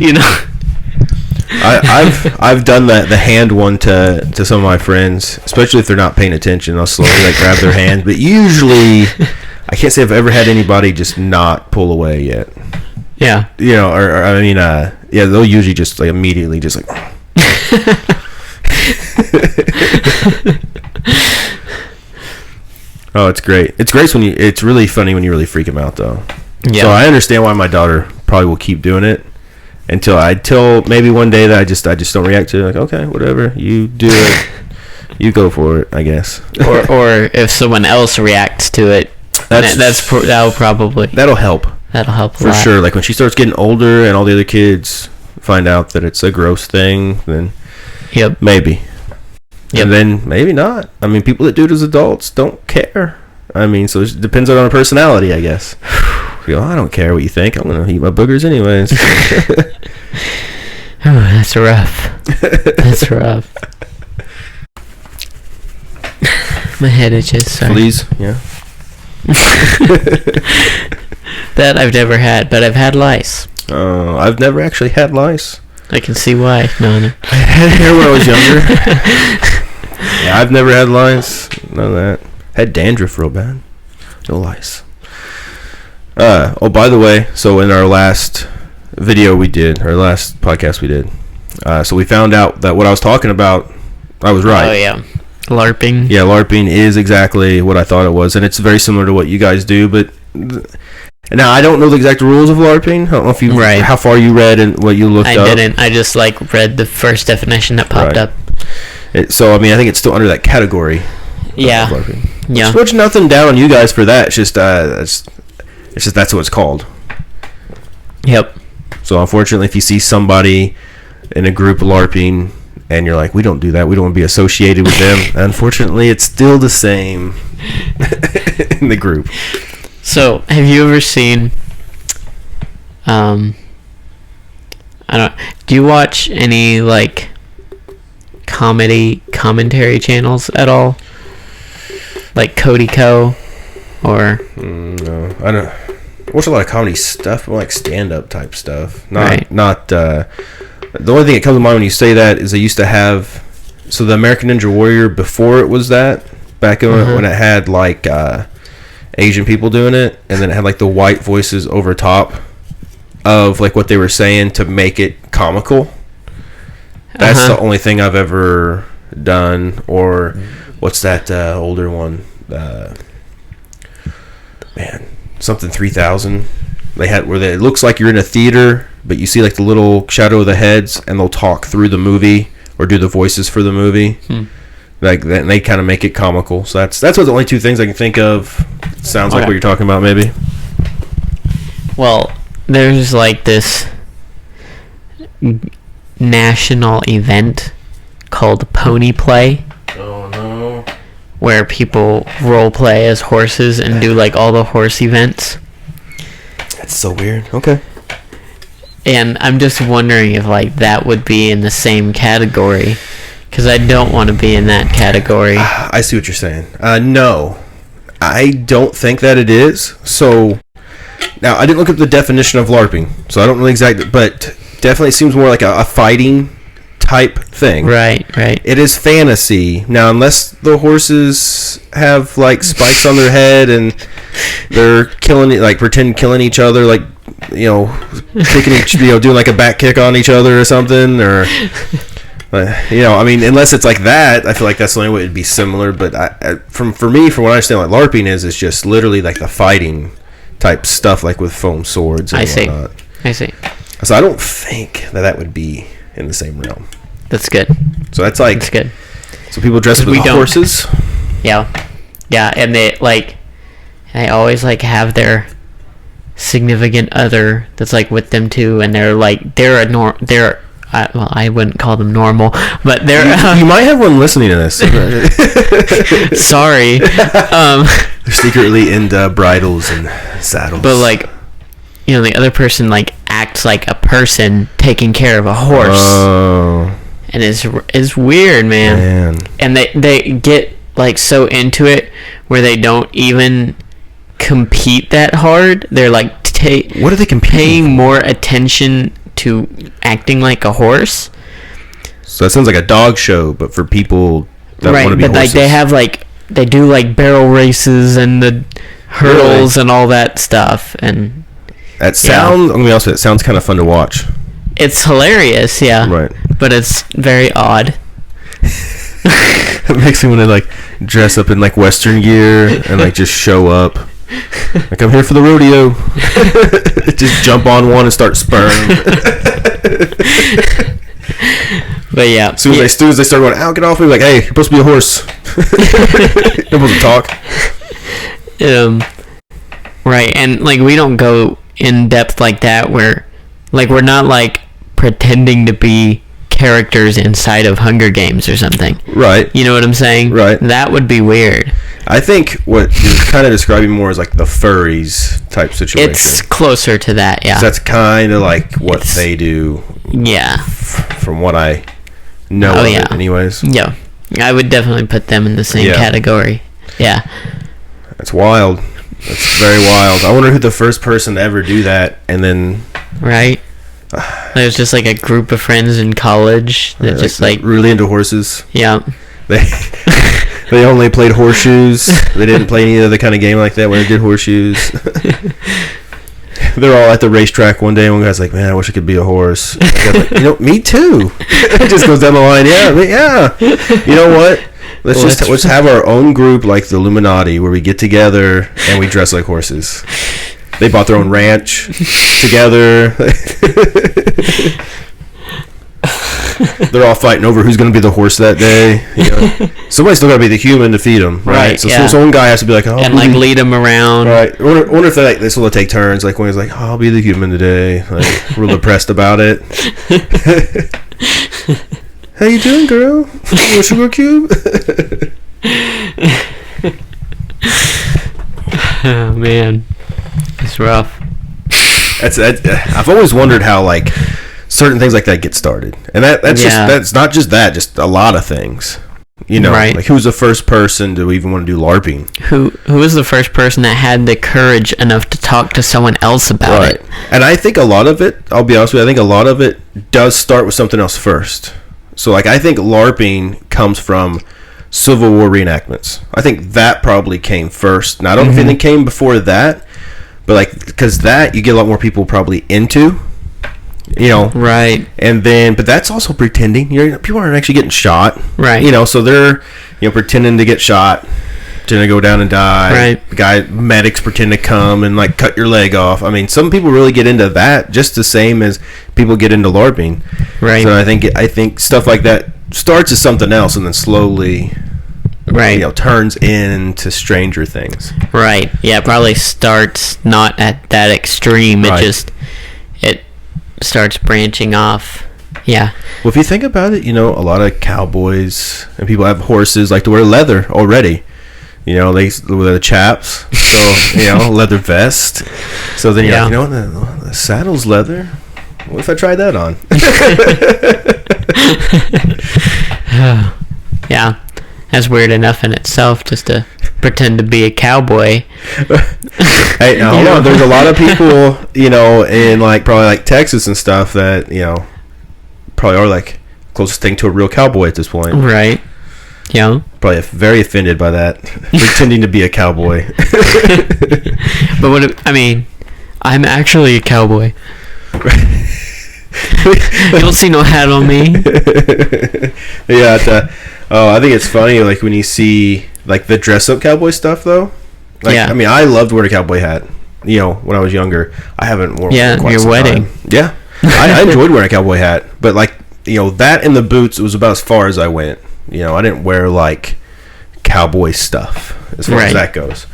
I've done the hand one to some of my friends, especially if they're not paying attention. I'll slowly like grab their hand, but usually I can't say I've ever had anybody just not pull away yet. Yeah. They'll usually just like immediately just like. Oh, it's great. It's great when it's really funny when you really freak them out though. Yeah. So I understand why my daughter probably will keep doing it until maybe one day that I just don't react to it. Like, okay, whatever, you do it. You go for it, I guess. or if someone else reacts to it, that'll help. That'll help for sure. Like when she starts getting older and all the other kids find out that it's a gross thing, then maybe. Yep. And then maybe not. I mean, people that do it as adults don't care. I mean, so it depends on our personality, I guess. I don't care what you think. I'm going to eat my boogers anyways. Oh, that's rough. That's rough. My head itches. Sorry. Please, yeah. That I've never had, but I've had lice. Oh, I've never actually had lice. I can see why. No. I had hair when I was younger. Yeah, I've never had lice. None of that. Had dandruff real bad. No lice. By the way, so in our last video we did, our last podcast we did, so we found out that what I was talking about, I was right. Oh, yeah. LARPing. Yeah, LARPing is exactly what I thought it was, and it's very similar to what you guys do, but... Now, I don't know the exact rules of LARPing. I don't know if how far you read and what you looked up. I didn't. I just, read the first definition that popped up. I think it's still under that category. Yeah. Of LARPing. Yeah. Switch nothing down on you guys for that. It's just that's what it's called. Yep. So, unfortunately, if you see somebody in a group LARPing and you're like, we don't do that, we don't want to be associated with them, unfortunately, it's still the same in the group. So, have you ever seen, do you watch any, commentary channels at all? Like Cody Co. or... No, I don't. I watch a lot of comedy stuff, but like stand-up type stuff. The only thing that comes to mind when you say that is they used to have... So, the American Ninja Warrior, before it was that, back when it had, Asian people doing it, and then it had the white voices over top of what they were saying to make it comical. That's the only thing I've ever done. Or what's that older one? Something 3000. They had where it looks like you're in a theater, but you see the little shadow of the heads, and they'll talk through the movie or do the voices for the movie. Like that, and they kind of make it comical. So that's what the only two things I can think of. Sounds like what you're talking about, maybe. Well, there's this national event called Pony Play. Oh no! Where people role play as horses and do all the horse events. That's so weird. Okay. And I'm just wondering if that would be in the same category. Because I don't want to be in that category. I see what you're saying. No, I don't think that it is. So, now, I didn't look up the definition of LARPing, so I don't know exactly, but definitely seems more like a fighting type thing. Right. It is fantasy. Now, unless the horses have, spikes on their head and they're killing, pretend killing each other, kicking doing a back kick on each other or something, or... unless it's that, I feel like that's the only way it'd be similar. But from what I understand, LARPing is just literally the fighting type stuff, with foam swords and whatnot. I see. So I don't think that would be in the same realm. That's good. So that's good. So people dress up as horses. Yeah, and they always have their significant other that's like with them too, and they're I wouldn't call them normal, but they're you might have one listening to this. sorry. They're secretly into bridles and saddles. But like, you know, the other person like acts like a person taking care of a horse. Oh. And it's weird, man. And they get like so into it where they don't even compete that hard. They're like what are they competing? Paying more attention to acting like a horse. So that sounds like a dog show, but for people that want to be horses. Like they have like they do like barrel races and the hurdles and all that stuff, and that sounds. I'm gonna be honest, it sounds kind of fun to watch. It's hilarious, yeah. Right. But it's very odd. It makes me want to like dress up in like Western gear and like just show up. Like, I'm here for the rodeo. Just jump on one and start spurring. But yeah. As soon as they start going, ow, get off me, like, hey, you're supposed to be a horse. You're supposed to talk. Right, and like we don't go in depth like that where like we're not like pretending to be characters inside of Hunger Games or something. Right. You know what I'm saying? Right. That would be weird. I think what you're kind of describing more is like the furries type situation. It's closer to that, yeah. So that's kind of like what they do. Yeah. From what I know of it anyways. Yeah. I would definitely put them in the same category. Yeah. That's wild. That's very wild. I wonder who the first person to ever do that, and then... Right. There's just like a group of friends in college that just like... Really into horses. Yeah. They only played horseshoes. They didn't play any other kind of game like that when they did horseshoes. They're all at the racetrack one day, and one guy's like, man, I wish I could be a horse. And the guy's like, me too. It just goes down the line. Yeah. You know what? Let's have our own group like the Illuminati where we get together and we dress like horses. They bought their own ranch together. They're all fighting over who's going to be the horse that day. You know? Somebody's still got to be the human to feed them, right? So one guy has to be like, and like lead them around. Right. I wonder if they sort of take turns. Like when he's like, I'll be the human today. Like real depressed about it. How you doing, girl? You want a sugar cube? Oh man, it's rough. I've always wondered how like certain things like that get started, and that's not just that, just a lot of things. You know, like who's the first person to even want to do LARPing? Who was the first person that had the courage enough to talk to someone else about it? And I think a lot of it, I'll be honest with you, I think a lot of it does start with something else first. So, like, I think LARPing comes from Civil War reenactments. I think that probably came first. Now, I don't know if anything came before that, but, like, because that you get a lot more people probably into, you know. Right. And then, but that's also pretending. People aren't actually getting shot. Right. You know, so they're, pretending to get shot, pretending to go down and die. Right. Medics pretend to come and, like, cut your leg off. I mean, some people really get into that just the same as people get into LARPing. Right. So I think stuff like that starts as something else and then slowly, turns into stranger things. Right. Yeah, it probably starts not at that extreme. It starts branching off. Yeah. Well, if you think about it, a lot of cowboys and people have horses like to wear leather already. They wear the chaps, so leather vest. So then the saddle's leather. What if I tried that on? Yeah, that's weird enough in itself, just to pretend to be a cowboy. Hey, now, hold on. There's a lot of people, in probably like Texas and stuff that probably are like closest thing to a real cowboy at this point. Right. Yeah. Probably very offended by that, pretending to be a cowboy. But I'm actually a cowboy. You don't see no hat on me. Yeah. I think it's funny, like when you see like the dress-up cowboy stuff, though. Like, yeah. I loved wearing a cowboy hat. When I was younger, I haven't worn one for quite your some wedding. time. Yeah, I enjoyed wearing a cowboy hat, but like that and the boots, it was about as far as I went. I didn't wear like cowboy stuff as far as that goes.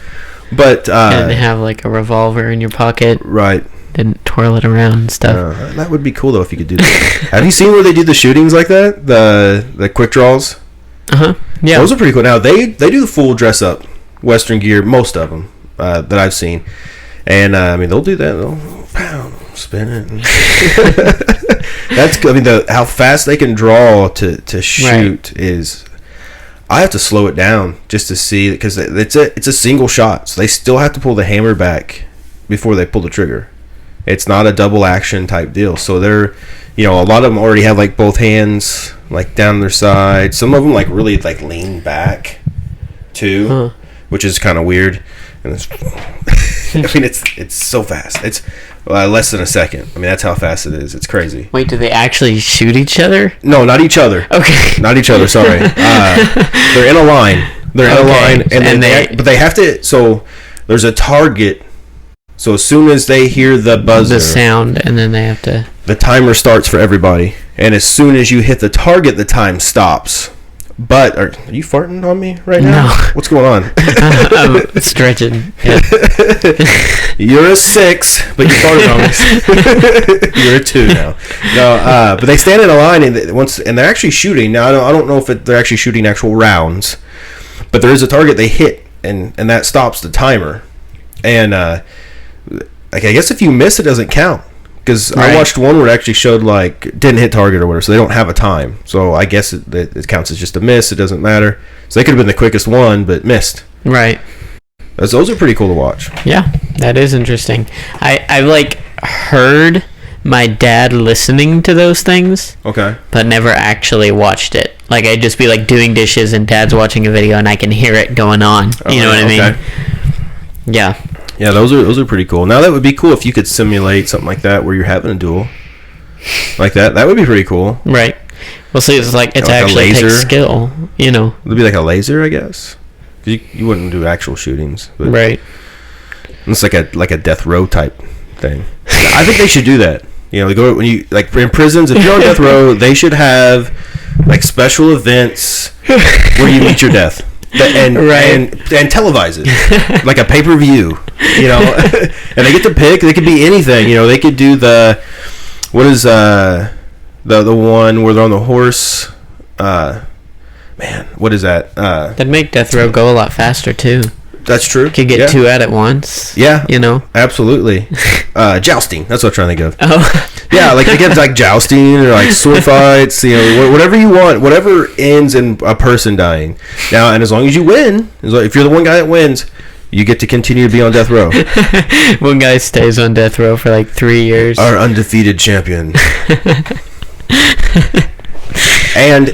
But and have like a revolver in your pocket. Right. And twirl it around and stuff. That would be cool though if you could do that. Have you seen where they do the shootings like that? The quick draws. Yeah. Those are pretty cool. Now they do the full dress up Western gear. Most of them that I've seen, and I mean they'll do that. They'll spin it. That's good. I mean how fast they can draw to shoot is. I have to slow it down just to see because it's a single shot, so they still have to pull the hammer back before they pull the trigger. It's not a double action type deal. So they're, a lot of them already have like both hands like down their side. Some of them like really like lean back too, which is kind of weird. And it's, I mean, it's so fast. It's less than a second. I mean, that's how fast it is. It's crazy. Wait, do they actually shoot each other? No, not each other. Okay. Not each other. Sorry. They're in a line. They're in a line, and but they have to. So there's a target. So as soon as they hear the buzzer, the sound, and then they have to. The timer starts for everybody, and as soon as you hit the target, the time stops. But are you farting on me right now? No. What's going on? I'm stretching. Yeah. You're a 6, but you farted on me. You're a 2 now. No, but they stand in a line, and they're actually shooting. Now I don't know if they're actually shooting actual rounds, but there is a target they hit, and that stops the timer. And like I guess if you miss, it doesn't count. Because I watched one where it actually showed like didn't hit target or whatever, so they don't have a time. So I guess it counts as just a miss. It doesn't matter. So they could have been the quickest one, but missed. Right. Those are pretty cool to watch. Yeah, that is interesting. I've like heard my dad listening to those things. Okay. But never actually watched it. Like I'd just be like doing dishes and dad's watching a video and I can hear it going on. You know what I mean? Yeah. Yeah, those are pretty cool. Now that would be cool if you could simulate something like that where you're having a duel like that. That would be pretty cool. Right. Well, see, it's like it's like actually takes skill. It'd be like a laser, I guess. You wouldn't do actual shootings, but right. It's like a death row type thing. I think they should do that. They go when you like in prisons. If you're on death row, they should have like special events where you meet your death. And televise it like a pay-per-view, and they get to pick. They could be anything, They could do the one where they're on the horse. Man, what is that? That'd make death row go a lot faster too. That's true. Could get 2 at once. Yeah, absolutely. Jousting. That's what I'm trying to think of. Oh, yeah, like they get like jousting or like sword fights. Whatever you want, whatever ends in a person dying. Now, and as long as you win, if you're the one guy that wins, you get to continue to be on death row. One guy stays on death row for like 3 years. Our undefeated champion. And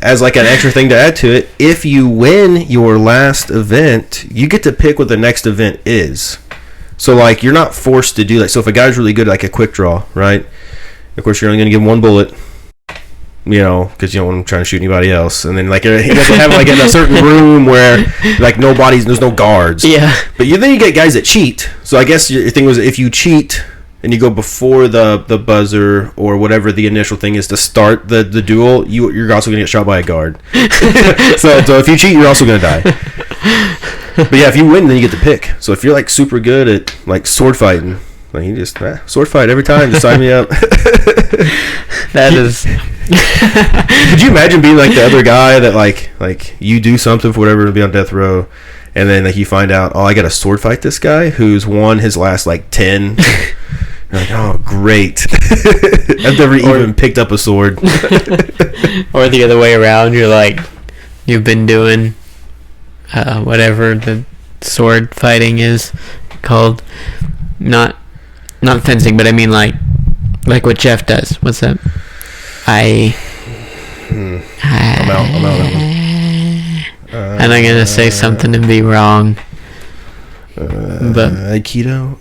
as like an extra thing to add to it, if you win your last event, you get to pick what the next event is. So like you're not forced to do that. So if a guy's really good, like a quick draw, right? Of course, you're only going to give him 1 bullet, because you don't want him trying to shoot anybody else. And then like he doesn't have like in a certain room where like there's no guards. Yeah. But then you get guys that cheat. So I guess your thing was if you cheat and you go before the buzzer or whatever the initial thing is to start the duel, you're also going to get shot by a guard. so if you cheat, you're also going to die. But yeah, if you win, then you get to pick. So if you're like super good at like sword fighting, like you just sword fight every time, just sign me up. That is. Could you imagine being like the other guy that like you do something for whatever to be on death row, and then like you find out, I got to sword fight this guy who's won his last like 10. You're like, oh, great. I've never even picked up a sword. Or the other way around, you're like, you've been doing whatever the sword fighting is called. Not fencing, but I mean like what Jeff does. What's that? I'm out that one. I'm not going to say something and be wrong. But Aikido.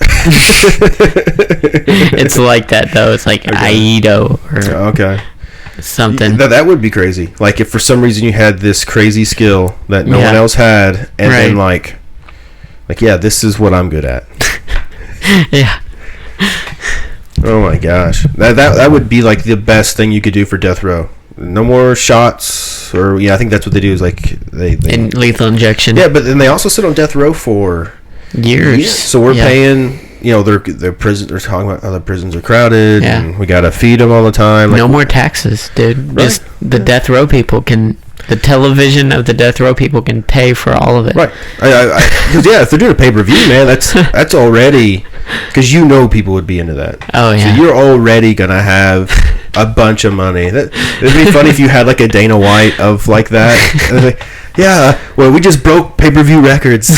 It's like that though. It's like Aido or something. That would be crazy. Like if for some reason you had this crazy skill that no one else had, and then like this is what I'm good at. Yeah. Oh my gosh, that would be like the best thing you could do for death row. No more shots, or I think that's what they do is like they in lethal injection. Yeah, but then they also sit on death row for Years. Yeah. So we're paying. Their prison. They're talking about how the prisons are crowded, and we gotta feed them all the time. No more taxes, dude. Right? Just the death row people can. The television of the death row people can pay for all of it. Right. Because if they're doing a pay-per-view, man, that's already, because people would be into that. Oh yeah. So you're already gonna have a bunch of money. It'd be funny if you had like a Dana White of like that. And like, yeah, well, we just broke pay-per-view records.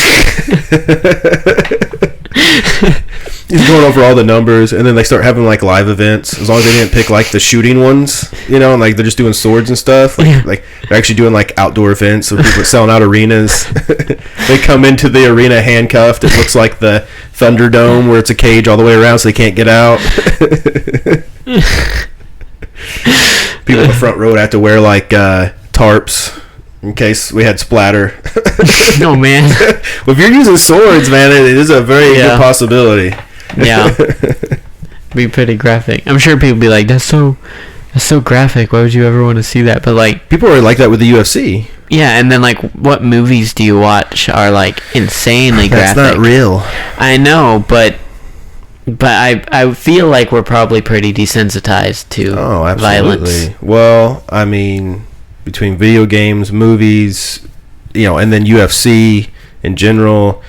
He's going over all the numbers, and then they start having like live events. As long as they didn't pick like the shooting ones, and like they're just doing swords and stuff. Like they're actually doing like outdoor events. So people are selling out arenas. They come into the arena handcuffed. It looks like the Thunderdome where it's a cage all the way around, so they can't get out. People in the front row have to wear like tarps in case we had splatter. Oh man. Well, if you're using swords, man, it is a very good possibility. Yeah. Be pretty graphic. I'm sure people be like, that's so graphic. Why would you ever want to see that? But like, people are like that with the UFC. Yeah, and then like, what movies do you watch are like insanely graphic? That's not real. I know, but I feel like we're probably pretty desensitized to violence. Well, I mean, between video games, movies, and then UFC in general,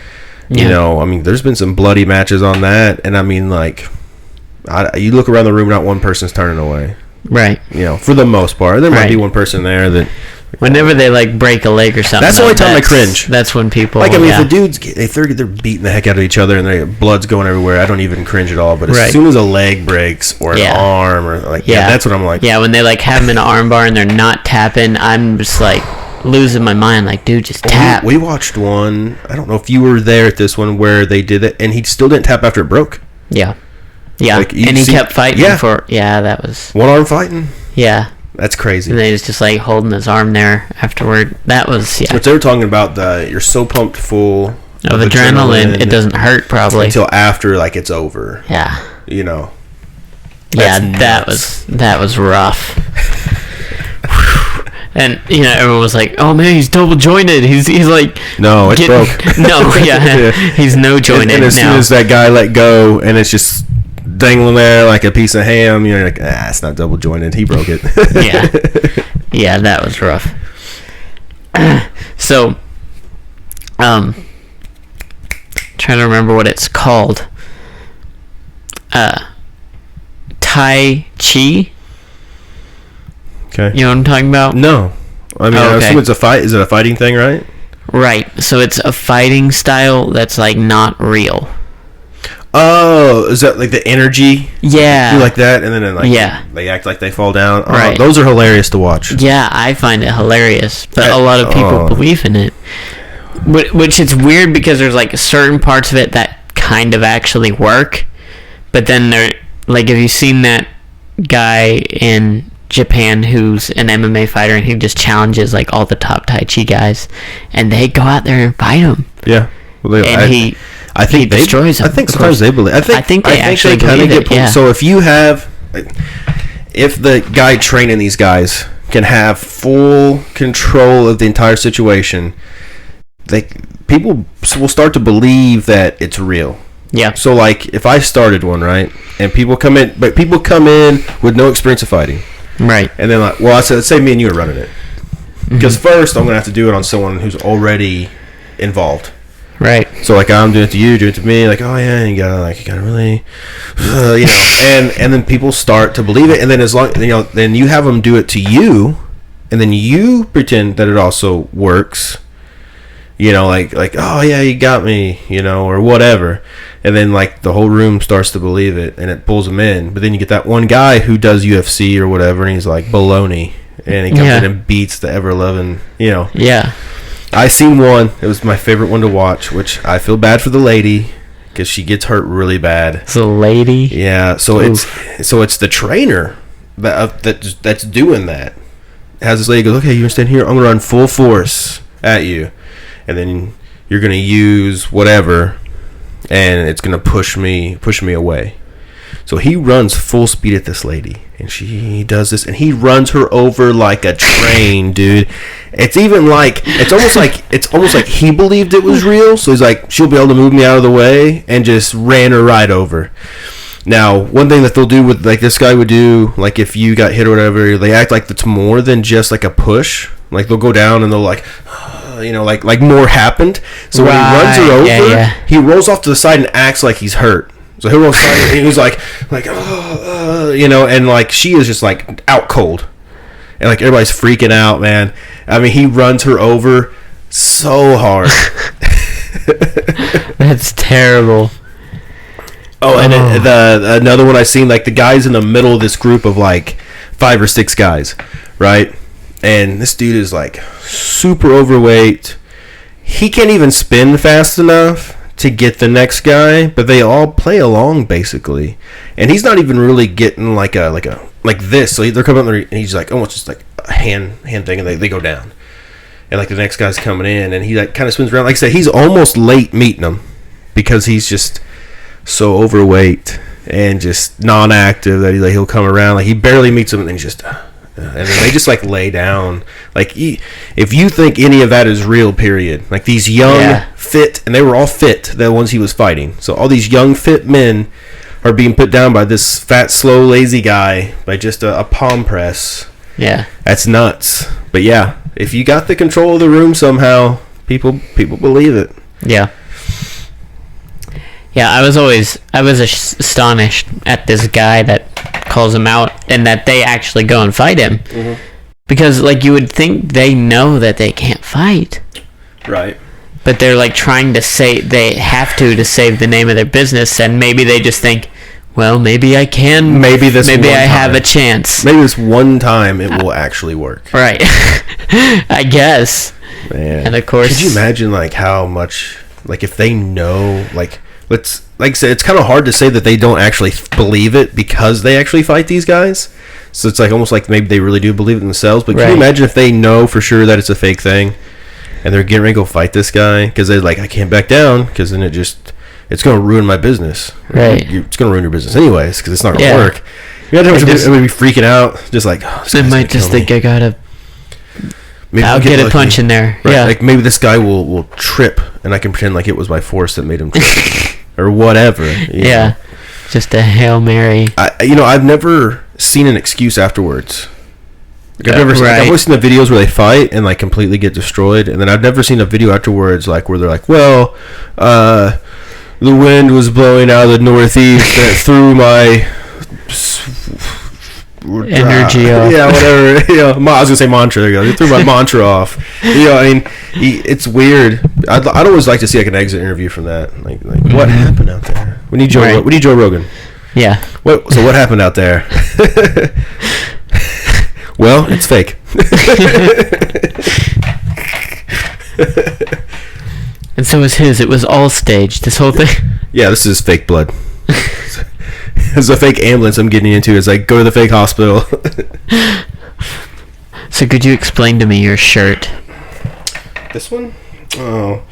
I mean, there's been some bloody matches on that, and I mean, like, you look around the room, not one person's turning away. Right. For the most part. There might be one person there that... Whenever they, like, break a leg or something... That's the only time I cringe. That's when people... Like, I mean, if the dudes... They're beating the heck out of each other and their blood's going everywhere, I don't even cringe at all. But as soon as a leg breaks or an arm or, like... Yeah, that's what I'm like... Yeah, when they, like, have them in an arm bar and they're not tapping, I'm just, like... losing my mind, like, dude, just tap. We watched one, I don't know if you were there at this one, where they did it and he still didn't tap after it broke. Yeah, like, and he kept fighting for that was one arm fighting. That's crazy. And they was just like holding his arm there afterward. That was but they were talking about you're so pumped full of adrenaline it doesn't hurt probably until after like it's over. That was rough. And everyone was like, "Oh man, he's double jointed. He's like, no, it's broke. No, he's no jointed." And as soon as that guy let go, and it's just dangling there like a piece of ham, you're like, it's not double jointed. He broke it. Yeah, that was rough. So, trying to remember what it's called. Tai Chi. Okay. You know what I'm talking about? No. I mean, I assume it's a fight. Is it a fighting thing, right? Right. So it's a fighting style that's like not real. Oh, is that like the energy? Yeah. Do like that, and then they act like they fall down. Right. Those are hilarious to watch. Yeah, I find it hilarious, but a lot of people believe in it. Which is weird because there's like certain parts of it that kind of actually work, but then like, have you seen that guy in Japan who's an MMA fighter and he just challenges like all the top Tai Chi guys, and they go out there and fight him? Yeah. Well, he destroys them. I think sometimes they believe. I think they actually kind of get. Yeah. So if the guy training these guys can have full control of the entire situation, people will start to believe that it's real. Yeah. So like, if I started one, right, and people come in with no experience of fighting. Right. And then like, well, let's say me and you are running it. Because first I'm going to have to do it on someone who's already involved. Right. So like, I'm doing it to you, do it to me, like, oh yeah, you gotta really, and then people start to believe it, and then then you have them do it to you, and then you pretend that it also works, like, oh yeah, you got me, or whatever. And then like the whole room starts to believe it, and it pulls them in. But then you get that one guy who does UFC or whatever, and he's like baloney, and he comes in and beats the ever loving, Yeah. I seen one. It was my favorite one to watch, which I feel bad for the lady because she gets hurt really bad. It's a lady. Yeah. So it's the trainer that's doing that. Has this lady goes, okay, you stand here. I'm gonna run full force at you, and then you're gonna use whatever, and it's gonna push me away. So So he runs full speed at this lady, and she does this, and he runs her over like a train, dude. It's almost like he believed it was real. So he's like, she'll be able to move me out of the way, and just ran her right over. Now, one thing that they'll do with, like, this guy would do, like, if you got hit or whatever, they act like it's more than just like a push. Like, they'll go down and they'll like, like more happened. So when he runs her over, he rolls off to the side and acts like he's hurt. So he rolls side and he's like, and like she is just like out cold, and like everybody's freaking out, man. I mean, he runs her over so hard. That's terrible. Oh, and another one I seen, like the guy's in the middle of this group of like 5 or 6 guys, right? And this dude is like super overweight. He can't even spin fast enough to get the next guy, but they all play along basically, and he's not even really getting like this. So they're coming up there, and he's like almost just like a hand thing, and they go down, and like the next guy's coming in, and he like kind of spins around. Like I said, he's almost late meeting them because he's just so overweight and just non-active that he'll come around, like he barely meets them, and then he's just and then they just like lay down. Like if you think any of that is real, period, like these young fit, and they were all fit, the ones he was fighting, so all these young fit men are being put down by this fat, slow, lazy guy by just a palm press. Yeah, that's nuts. But yeah, if you got the control of the room somehow, people believe it. Yeah, I was astonished at this guy that calls him out, and that they actually go and fight him. Mm-hmm. Because like you would think they know that they can't fight, right? But they're like trying to say they have to save the name of their business, and maybe they just think, well, maybe I can, maybe I have a chance, maybe this one time it will actually work, right? I guess. Man, and of course, could you imagine like how much, like if they know, like let's like I said, it's kind of hard to say that they don't actually believe it because they actually fight these guys. So it's like almost like maybe they really do believe it themselves. But can you imagine if they know for sure that it's a fake thing, and they're getting ready to go fight this guy because they're like, I can't back down because then it's going to ruin my business. Right. It's going to ruin your business anyways because it's not going to work. You know how much they would be freaking out, just like, they might just think I gotta. I'll get a punch in there. Right. Yeah. Like maybe this guy will trip, and I can pretend like it was my force that made him trip. Or whatever. Yeah. Just a Hail Mary. I've never seen an excuse afterwards. Like I've always seen the videos where they fight and like completely get destroyed, and then I've never seen a video afterwards like where they're like, well, the wind was blowing out of the northeast and it threw my energy off. Yeah, whatever. I was gonna say mantra. There you go. They threw my mantra off. I mean, it's weird. I'd always like to see like an exit interview from that. Like what happened out there? We need Joe Rogan. Yeah. So what happened out there? Well, it's fake. And so was his. It was all staged. This whole thing. Yeah, this is fake blood. It's a fake ambulance I'm getting into. It's like, go to the fake hospital. So could you explain to me your shirt? This one? Oh.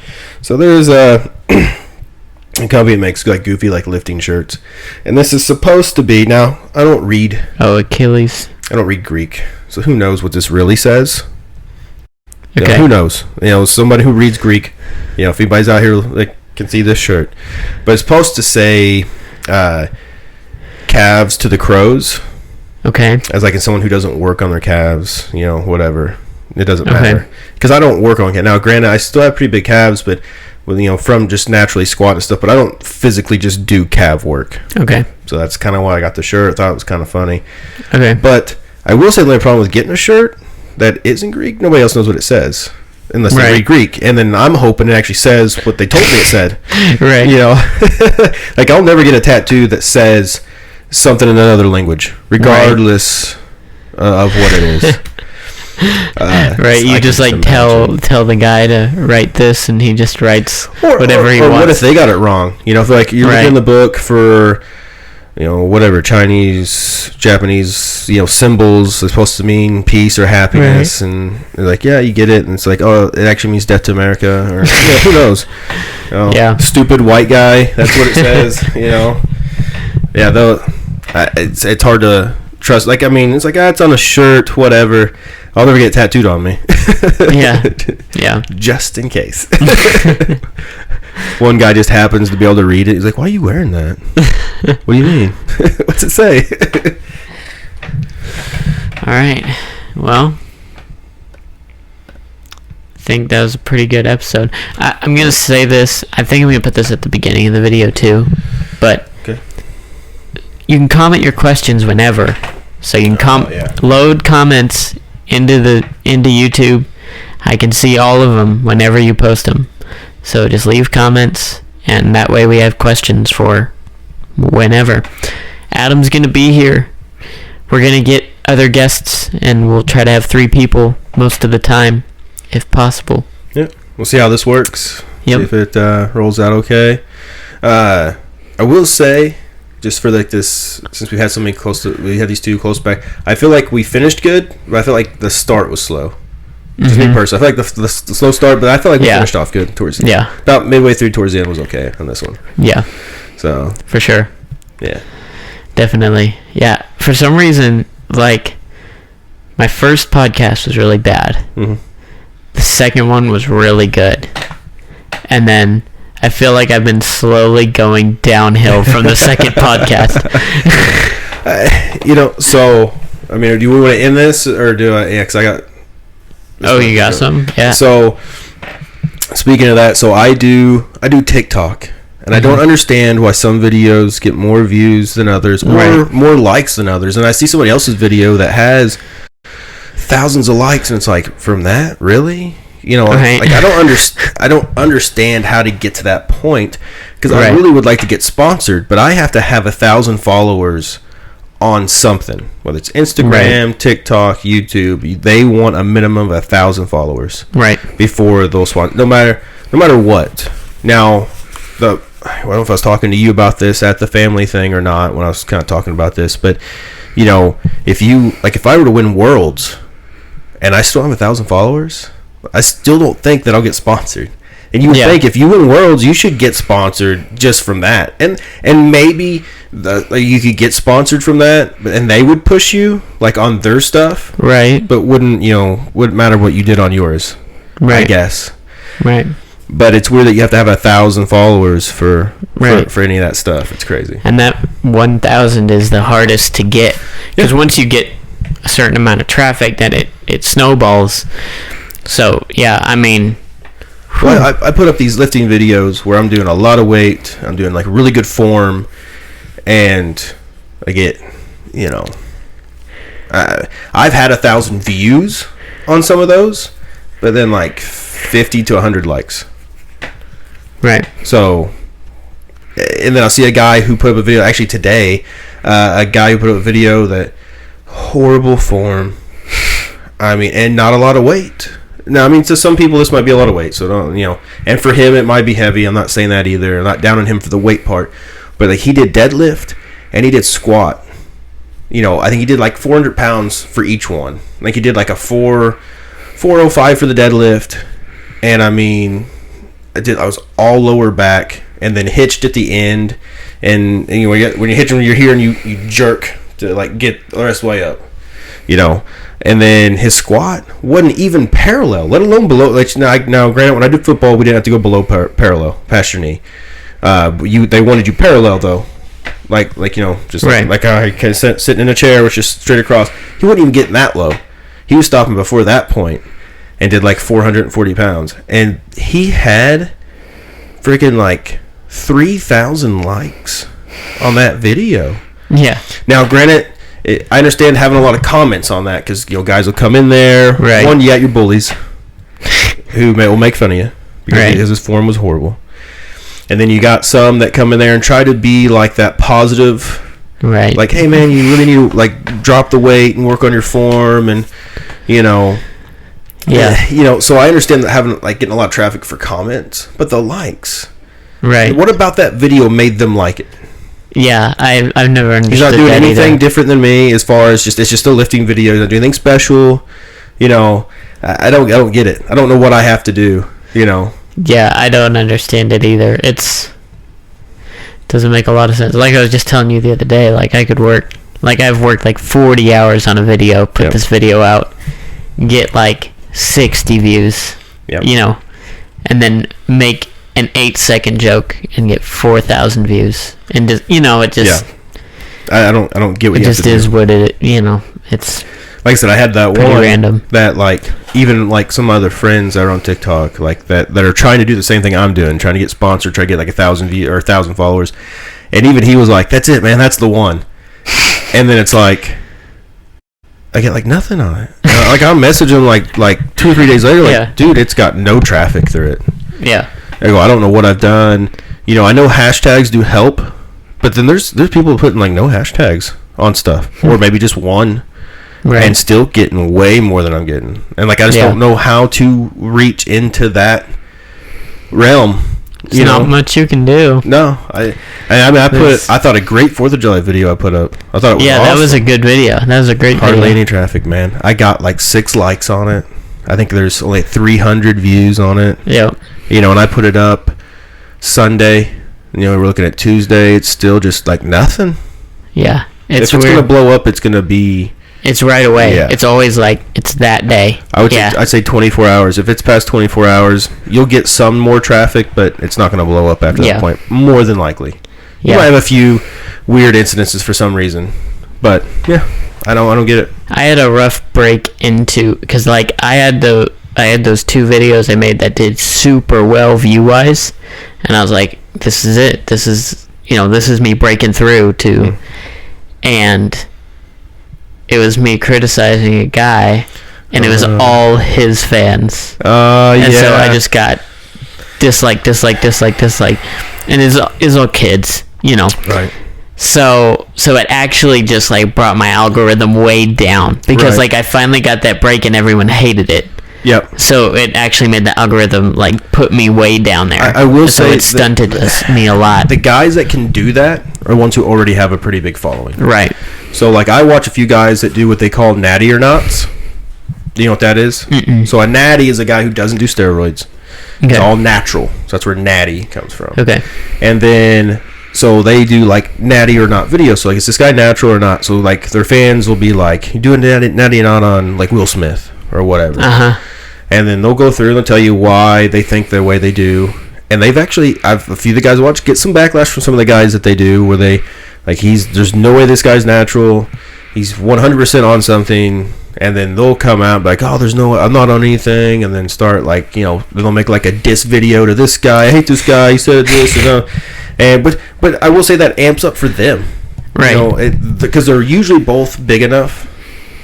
So there's a company that makes like goofy like lifting shirts. And this is supposed to be, now, I don't read. Oh, Achilles. I don't read Greek. So who knows what this really says? Okay. Who knows? Somebody who reads Greek, if anybody's out here like can see this shirt. But it's supposed to say calves to the crows. Okay. As like in someone who doesn't work on their calves, whatever. It doesn't matter. Because I don't work on calves. Now, granted, I still have pretty big calves, but from just naturally squat and stuff, but I don't physically just do calf work. Okay. So that's kind of why I got the shirt. I thought it was kind of funny. Okay. But I will say the only problem with getting a shirt that isn't Greek, nobody else knows what it says. Unless they read Greek. And then I'm hoping it actually says what they told me it said. Right. Like I'll never get a tattoo that says something in another language, regardless of what it is. Right, you just like tell the guy to write this, and he just writes whatever he wants. Or what if they got it wrong? If like you're looking in the book for whatever Chinese, Japanese, symbols is supposed to mean peace or happiness, and they're like, yeah, you get it, and it's like, oh, it actually means death to America, or who knows? Yeah, stupid white guy. That's what it says. Yeah, though. it's hard to trust. Like, I mean, it's like, it's on a shirt, whatever. I'll never get it tattooed on me. Yeah. Just in case. One guy just happens to be able to read it. He's like, why are you wearing that? What do you mean? What's it say? All right. Well, I think that was a pretty good episode. I'm going to say this. I think I'm going to put this at the beginning of the video too. But Okay. you can comment your questions whenever. So you can load comments into YouTube. I can see all of them whenever you post them. So just leave comments, and that way we have questions for whenever. Adam's going to be here. We're going to get other guests, and we'll try to have 3 people most of the time, if possible. Yep. We'll see how this works. Yep. See if it rolls out okay. I will say, just for like this, since we had so many we had these 2 close back, I feel like we finished good, but I feel like the start was slow. Just me personally. I feel like the slow start, but I feel like we finished off good towards the end. Yeah. About midway through towards the end was okay on this one. Yeah. So. For sure. Yeah. Definitely. Yeah. For some reason, like, my first podcast was really bad. Mm-hmm. The second one was really good. And then I feel like I've been slowly going downhill from the second podcast. So, I mean, do we want to end this, or do I? Yeah, because I got... you got some? Yeah. So, speaking of that, so I do TikTok, and I don't understand why some videos get more views than others, more likes than others. And I see somebody else's video that has thousands of likes, and it's like, from that, really? Like, I don't understand how to get to that point, because I really would like to get sponsored, but I have to have 1,000 followers on something, whether it's Instagram, TikTok, YouTube. They want a minimum of 1,000 followers, before they'll sponsor. No matter what. Now, I don't know if I was talking to you about this at the family thing or not when I was kind of talking about this, but if I were to win Worlds and I still have 1,000 followers, I still don't think that I'll get sponsored. And you would think if you win Worlds, you should get sponsored just from that. And maybe you could get sponsored from that, and they would push you like on their stuff. Right. But wouldn't matter what you did on yours. Right. I guess. Right. But it's weird that you have to have 1,000 followers for any of that stuff. It's crazy. And that 1,000 is the hardest to get. Because once you get a certain amount of traffic, then it snowballs. So, yeah, I mean... Well, I put up these lifting videos where I'm doing a lot of weight. I'm doing like really good form, and I get, I've had 1,000 views on some of those, but then like 50 to 100 likes. Right. So, and then I'll see a guy who put up a video, actually today, a guy who put up a video that horrible form. I mean, and not a lot of weight. Now, I mean, to some people, this might be a lot of weight, so don't, and for him, it might be heavy. I'm not saying that either. I'm not down on him for the weight part, but like, he did deadlift and he did squat. I think he did like 400 pounds for each one. Like, he did like a 405 for the deadlift, and I mean, I was all lower back and then hitched at the end, and when you hitch when you're here and you jerk to like get the rest of the way up, And then his squat wasn't even parallel, let alone below. Like, now, granted, when I did football, we didn't have to go below parallel, past your knee. They wanted you parallel though, like just like I sitting in a chair, which is straight across. He wouldn't even get that low. He was stopping before that point, and did like 440 pounds, and he had freaking like 3,000 likes on that video. Yeah. Now, granted, I understand having a lot of comments on that, because guys will come in there. Right. One, you got your bullies who will make fun of you because his form was horrible, and then you got some that come in there and try to be like that positive, right? Like, hey man, you really need to like drop the weight and work on your form, and So I understand that getting a lot of traffic for comments, but the likes, right? What about that video made them like it? Yeah, I've never understood. He's not doing anything either. Different than me, as far as it's just a lifting video. He's not doing anything special. I don't get it. I don't know what I have to do. Yeah, I don't understand it either. Doesn't make a lot of sense. Like I was just telling you the other day, like I could work, like I've worked like 40 hours on a video, put this video out, get like 60 views, you know, and then make an 8-second joke and get 4,000 views, and just, you know, it just I don't get what it you just have to is do. what it, you know, it's like I said, I had that pretty one random. that like even like some other friends that are on TikTok like that are trying to do the same thing I'm doing, trying to get sponsored, try to get like 1,000 views or 1,000 followers, and even he was like, "That's it, man, that's the one." And then it's like I get like nothing on it. Like I'll message him like 2 or 3 days later, like, dude, it's got no traffic through it. Yeah. I go, I don't know what I've done. You know, I know hashtags do help, but then there's people putting like no hashtags on stuff, or maybe just one, and still getting way more than I'm getting. And like I just don't know how to reach into that realm. There's not much you can do. No, I thought a great 4th of July video I put up. I thought it was awesome. That was a good video. That was a great video. Hardly any traffic, man. I got like 6 likes on it. I think there's only 300 views on it. Yeah. You know, and I put it up Sunday. You know, we're looking at Tuesday. It's still just like nothing. Yeah. If it's going to blow up, it's going to be... It's right away. Yeah. It's always like, it's that day. I'd say 24 hours. If it's past 24 hours, you'll get some more traffic, but it's not going to blow up after that point. More than likely. You might have a few weird incidences for some reason. But, yeah, I don't get it. I had a rough break into... Because, like, I had those 2 videos I made that did super well view-wise. And I was like, this is it. This is me breaking through to... And... It was me criticizing a guy, and it was all his fans. And so I just got dislike, and it's all kids, you know. Right. So it actually just like brought my algorithm way down because like I finally got that break and everyone hated it. Yep. So it actually made the algorithm like put me way down there. I will say it stunted me a lot. The guys that can do that are ones who already have a pretty big following. Right. So like I watch a few guys that do what they call natty or nots. Do you know what that is? Mm-mm. So a natty is a guy who doesn't do steroids. Okay. It's all natural. So that's where natty comes from. Okay. And then so they do like natty or not videos. So like is this guy natural or not? So like their fans will be like, you doing natty or not on like Will Smith or whatever. Uh-huh. And then they'll go through and they'll tell you why they think the way they do. And they've actually, a few of the guys I watch get some backlash from some of the guys that they do where they, like there's no way this guy's natural. He's 100% on something. And then they'll come out and be like, oh, I'm not on anything. And then start like, you know, they'll make like a diss video to this guy. I hate this guy. He said this. But I will say that amps up for them. Right. You know, because they're usually both big enough.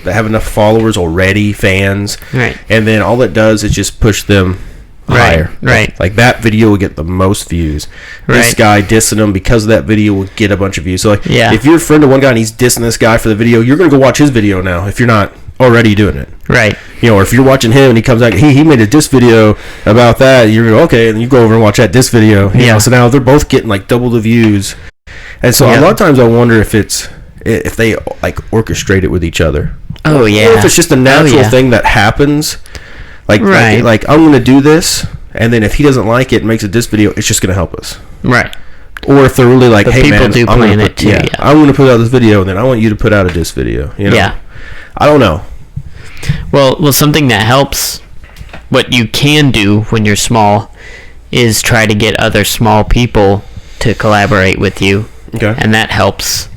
That have enough followers already, fans. Right. And then all it does is just push them higher. Right. Like that video will get the most views. Right. This guy dissing him because of that video will get a bunch of views. So like, if you're a friend of one guy and he's dissing this guy for the video, you're going to go watch his video now if you're not already doing it. Right. You know, or if you're watching him and he comes out, he made a diss video about that, you're going to go, okay, and you go over and watch that diss video. You know, so now they're both getting like double the views. And so a lot of times I wonder if they like orchestrate it with each other. Oh yeah. Or if it's just a natural thing that happens, like I'm going to do this, and then if he doesn't like it and makes a diss video, it's just going to help us. Right. Or if they're really like, but hey people man, do plan it too. Yeah. I'm going to put out this video, and then I want you to put out a diss video. You know? Yeah. I don't know. Well, something that helps, what you can do when you're small, is try to get other small people to collaborate with you. Okay. And that helps.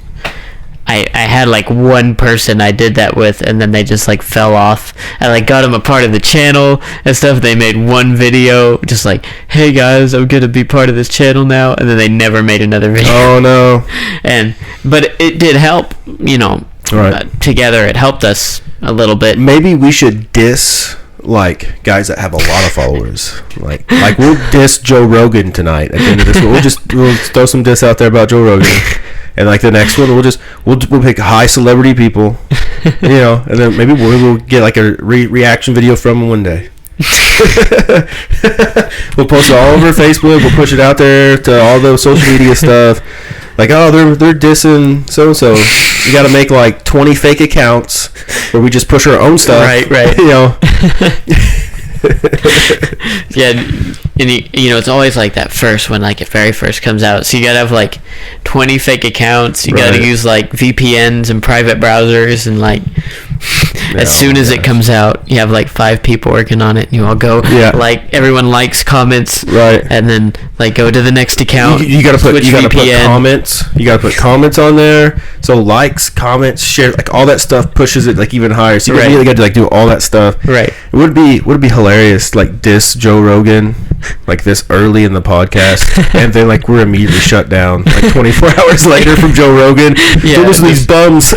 I had like one person I did that with, and then they just like fell off. I like got them a part of the channel and stuff. They made one video just like, hey guys, I'm gonna be part of this channel now, and then they never made another video. Oh no. But it did help, you know. Together it helped us a little bit. Maybe we should diss like guys that have a lot of followers. like we'll diss Joe Rogan tonight at the end of this. We'll throw some diss out there about Joe Rogan. And like the next one, we'll pick high celebrity people, you know, and then maybe we'll get like a reaction video from them one day. We'll post it all over Facebook. We'll push it out there to all the social media stuff. Like, oh, they're dissing so and so. You got to make like 20 fake accounts where we just push our own stuff. Right. You know. Yeah. And you know, it's always like that first when like it very first comes out. So you gotta have like 20 fake accounts. You gotta use like VPNs and private browsers, and like as soon as it comes out, you have like 5 people working on it. And you all go like everyone likes, comments, and then like go to the next account. You gotta put comments. You gotta put comments on there. So likes, comments, share, like all that stuff pushes it like even higher. So you really got to like do all that stuff. Right. It would be hilarious like diss Joe Rogan like this early in the podcast, and then like we're immediately shut down like 24 hours later from Joe Rogan. Don't listen to these bums.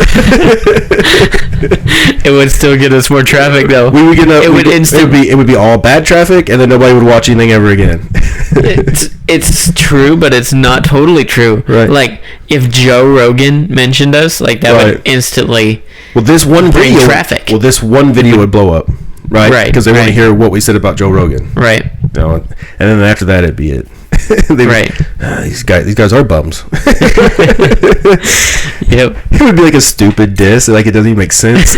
It would still get us more traffic though. It would be all bad traffic, and then nobody would watch anything ever again. It's true, but it's not totally true. Right. Like if Joe Rogan mentioned us, like that would instantly this one bring video traffic. Well, this one video would blow up. Right. Because they want to hear what we said about Joe Rogan. Right. You know, and then after that, it'd be it. These guys are bums. Yep. It would be like a stupid diss. Like it doesn't even make sense.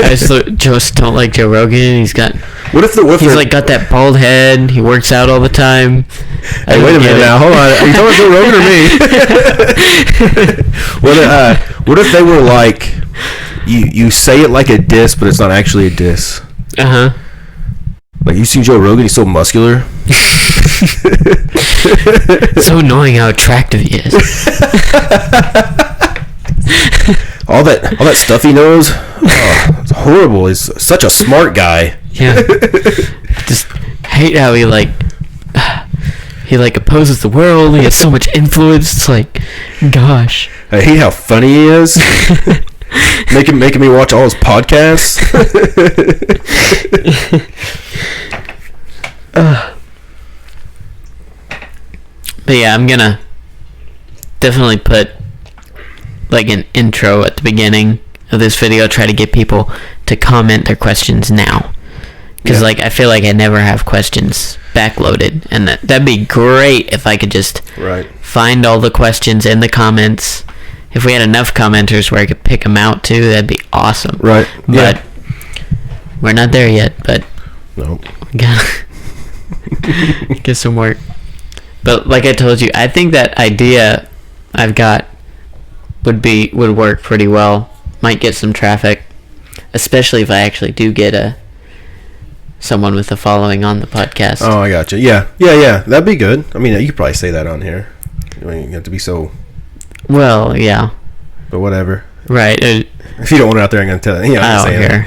I just don't like Joe Rogan. He's got. What if he's like got that bald head? He works out all the time. Hey, wait a minute now. Hold on. Are you talking Joe Rogan or me? What if they were like, you say it like a diss, but it's not actually a diss? Like you seen Joe Rogan? He's so muscular. So annoying how attractive he is. all that stuff he knows. Oh, it's horrible. He's such a smart guy. Yeah. Just hate how he opposes the world. He has so much influence. It's like, gosh. I hate how funny he is. making me watch all his podcasts. But yeah, I'm gonna definitely put like an intro at the beginning of this video. Try to get people to comment their questions now, because like I feel like I never have questions backloaded, and that'd be great if I could just find all the questions in the comments. If we had enough commenters where I could pick them out too, that'd be awesome. Right. But we're not there yet. But nope. We gotta get some work. But like I told you, I think that idea I've got would work pretty well. Might get some traffic, especially if I actually do get someone with a following on the podcast. Oh, I gotcha. Yeah. That'd be good. I mean, you could probably say that on here. You have to be so. Well, yeah. But whatever. Right. If you don't want it out there, I'm going to tell you. I don't care.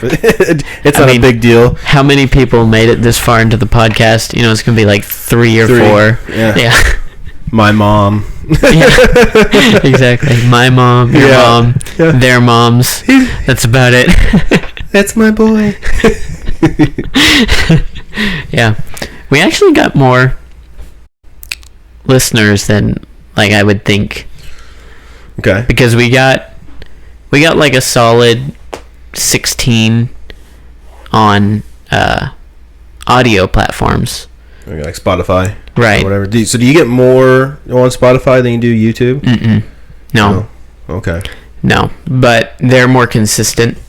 It's not a big deal. How many people made it this far into the podcast? You know, it's going to be like 3 or 4. Yeah. My mom. Yeah. Exactly. My mom, your mom, their moms. That's about it. That's my boy. Yeah. We actually got more listeners than like I would think. Okay. Because we got like a solid 16 on audio platforms. Okay, like Spotify. Right. Or whatever. So do you get more on Spotify than you do YouTube? No. Oh, okay. No, but they're more consistent.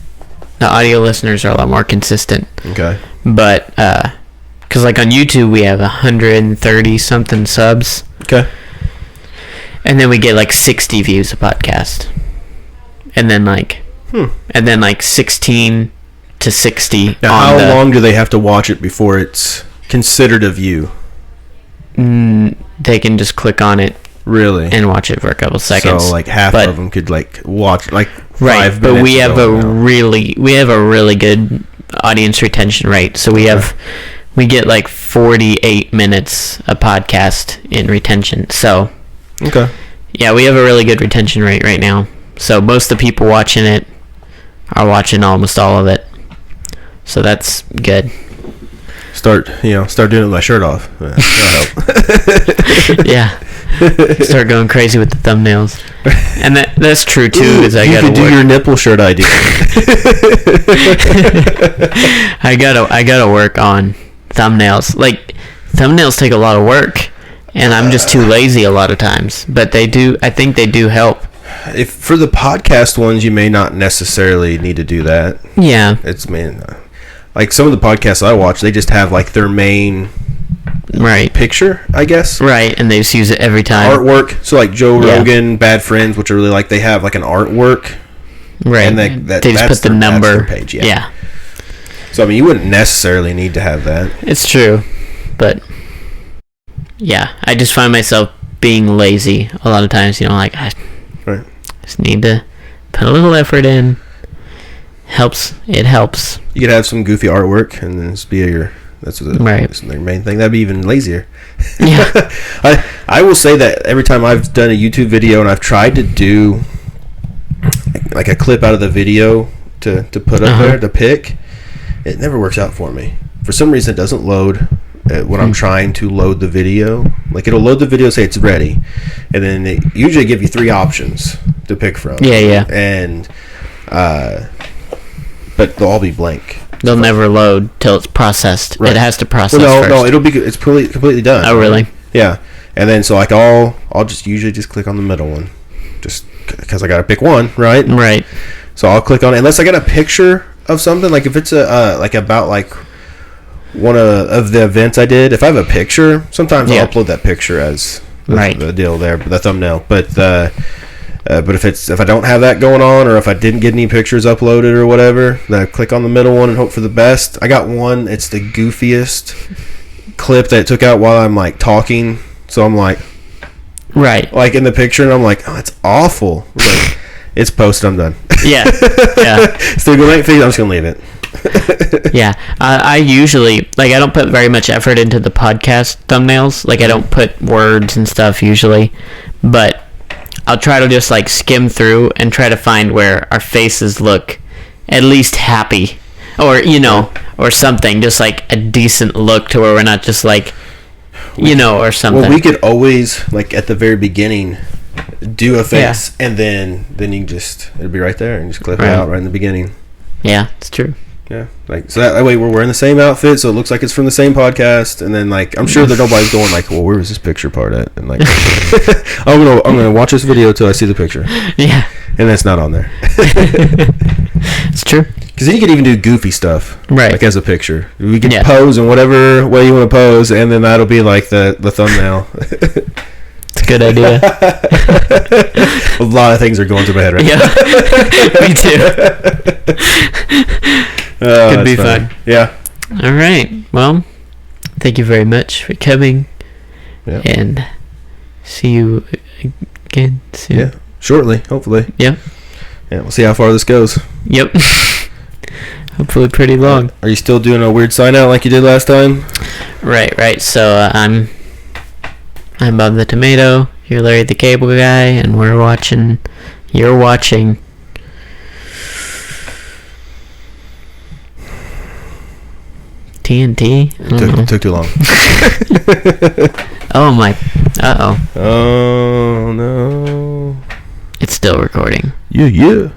The audio listeners are a lot more consistent. Okay. But because like on YouTube we have 130 something subs. Okay. And then we get like 60 views a podcast. And then like 16 to 60. Now, how long do they have to watch it before it's considered a view? They can just click on it. Really? And watch it for a couple seconds. So like half of them could like watch like 5 minutes. But we have a really good audience retention rate. So we get like 48 minutes a podcast in retention. So okay. Yeah, we have a really good retention rate right now. So most of the people watching it are watching almost all of it. So that's good. Start doing it with my shirt off. That'll help. Yeah. Start going crazy with the thumbnails. And that's true too. Ooh, is I you gotta could do your nipple shirt idea. I gotta work on thumbnails. Like thumbnails take a lot of work. And I'm just too lazy a lot of times. But I think they do help. If for the podcast ones, you may not necessarily need to do that. Yeah. like some of the podcasts I watch, they just have like their main picture, I guess. Right, and they just use it every time. Artwork. So like Joe Rogan, Bad Friends, which I really like, they have like an artwork. Right. And they just put the number. Page, yeah. So I mean, you wouldn't necessarily need to have that. It's true, but yeah, I just find myself being lazy a lot of times. You know, like I just need to put a little effort in. It helps. You could have some goofy artwork, and then just be that's their main thing. That'd be even lazier. Yeah. I will say that every time I've done a YouTube video and I've tried to do like a clip out of the video to put up there to pick, it never works out for me. For some reason, it doesn't load when I'm trying to load the video. Like, it'll load the video, say it's ready, and then they usually give you 3 options to pick from. Yeah. And but they'll all be blank. They'll never load till it's processed. Right. It has to process first. No, it's completely done. Oh, really? Yeah. And then so like I'll just usually just click on the middle one, just because I gotta pick one, right? Right. So I'll click on it unless I got a picture of something. Like if it's a like about like one of the events I did. If I have a picture, sometimes I'll upload that picture as the deal there, the thumbnail. But if I don't have that going on, or if I didn't get any pictures uploaded or whatever, then I click on the middle one and hope for the best. I got one. It's the goofiest clip that it took out while I'm like talking. So I'm like, like in the picture, and I'm like, oh, it's awful. Like, it's posted. I'm done. Yeah. Still go late feed. I'm just gonna leave it. Yeah. I usually I don't put very much effort into the podcast thumbnails. Like I don't put words and stuff usually, but I'll try to just like skim through and try to find where our faces look at least happy, or or something, just like a decent look to where we're not just like, or something. Well, we could always like at the very beginning do a face, and then you just it'll be right there and just clip it out right in the beginning. Yeah, it's true. Yeah, like so that way we're wearing the same outfit, so it looks like it's from the same podcast, and then like I'm sure that nobody's going like, well, where was this picture part at? And like, I'm gonna watch this video till I see the picture. Yeah, and that's not on there. It's true. Because then you could even do goofy stuff, right? Like as a picture, we can pose in whatever way you want to pose, and then that'll be like the thumbnail. It's a good idea. A lot of things are going through my head right now. Me too. Could be fun. Yeah. All right. Well, thank you very much for coming. Yep. And see you again soon. Yeah. Shortly, hopefully. Yep. Yeah. We'll see how far this goes. Yep. Hopefully pretty long. Are you still doing a weird sign out like you did last time? Right. So I'm Bob the Tomato. You're Larry the Cable Guy, and you're watching TNT? Took too long. Oh my. Uh-oh. Oh no. It's still recording. Yeah.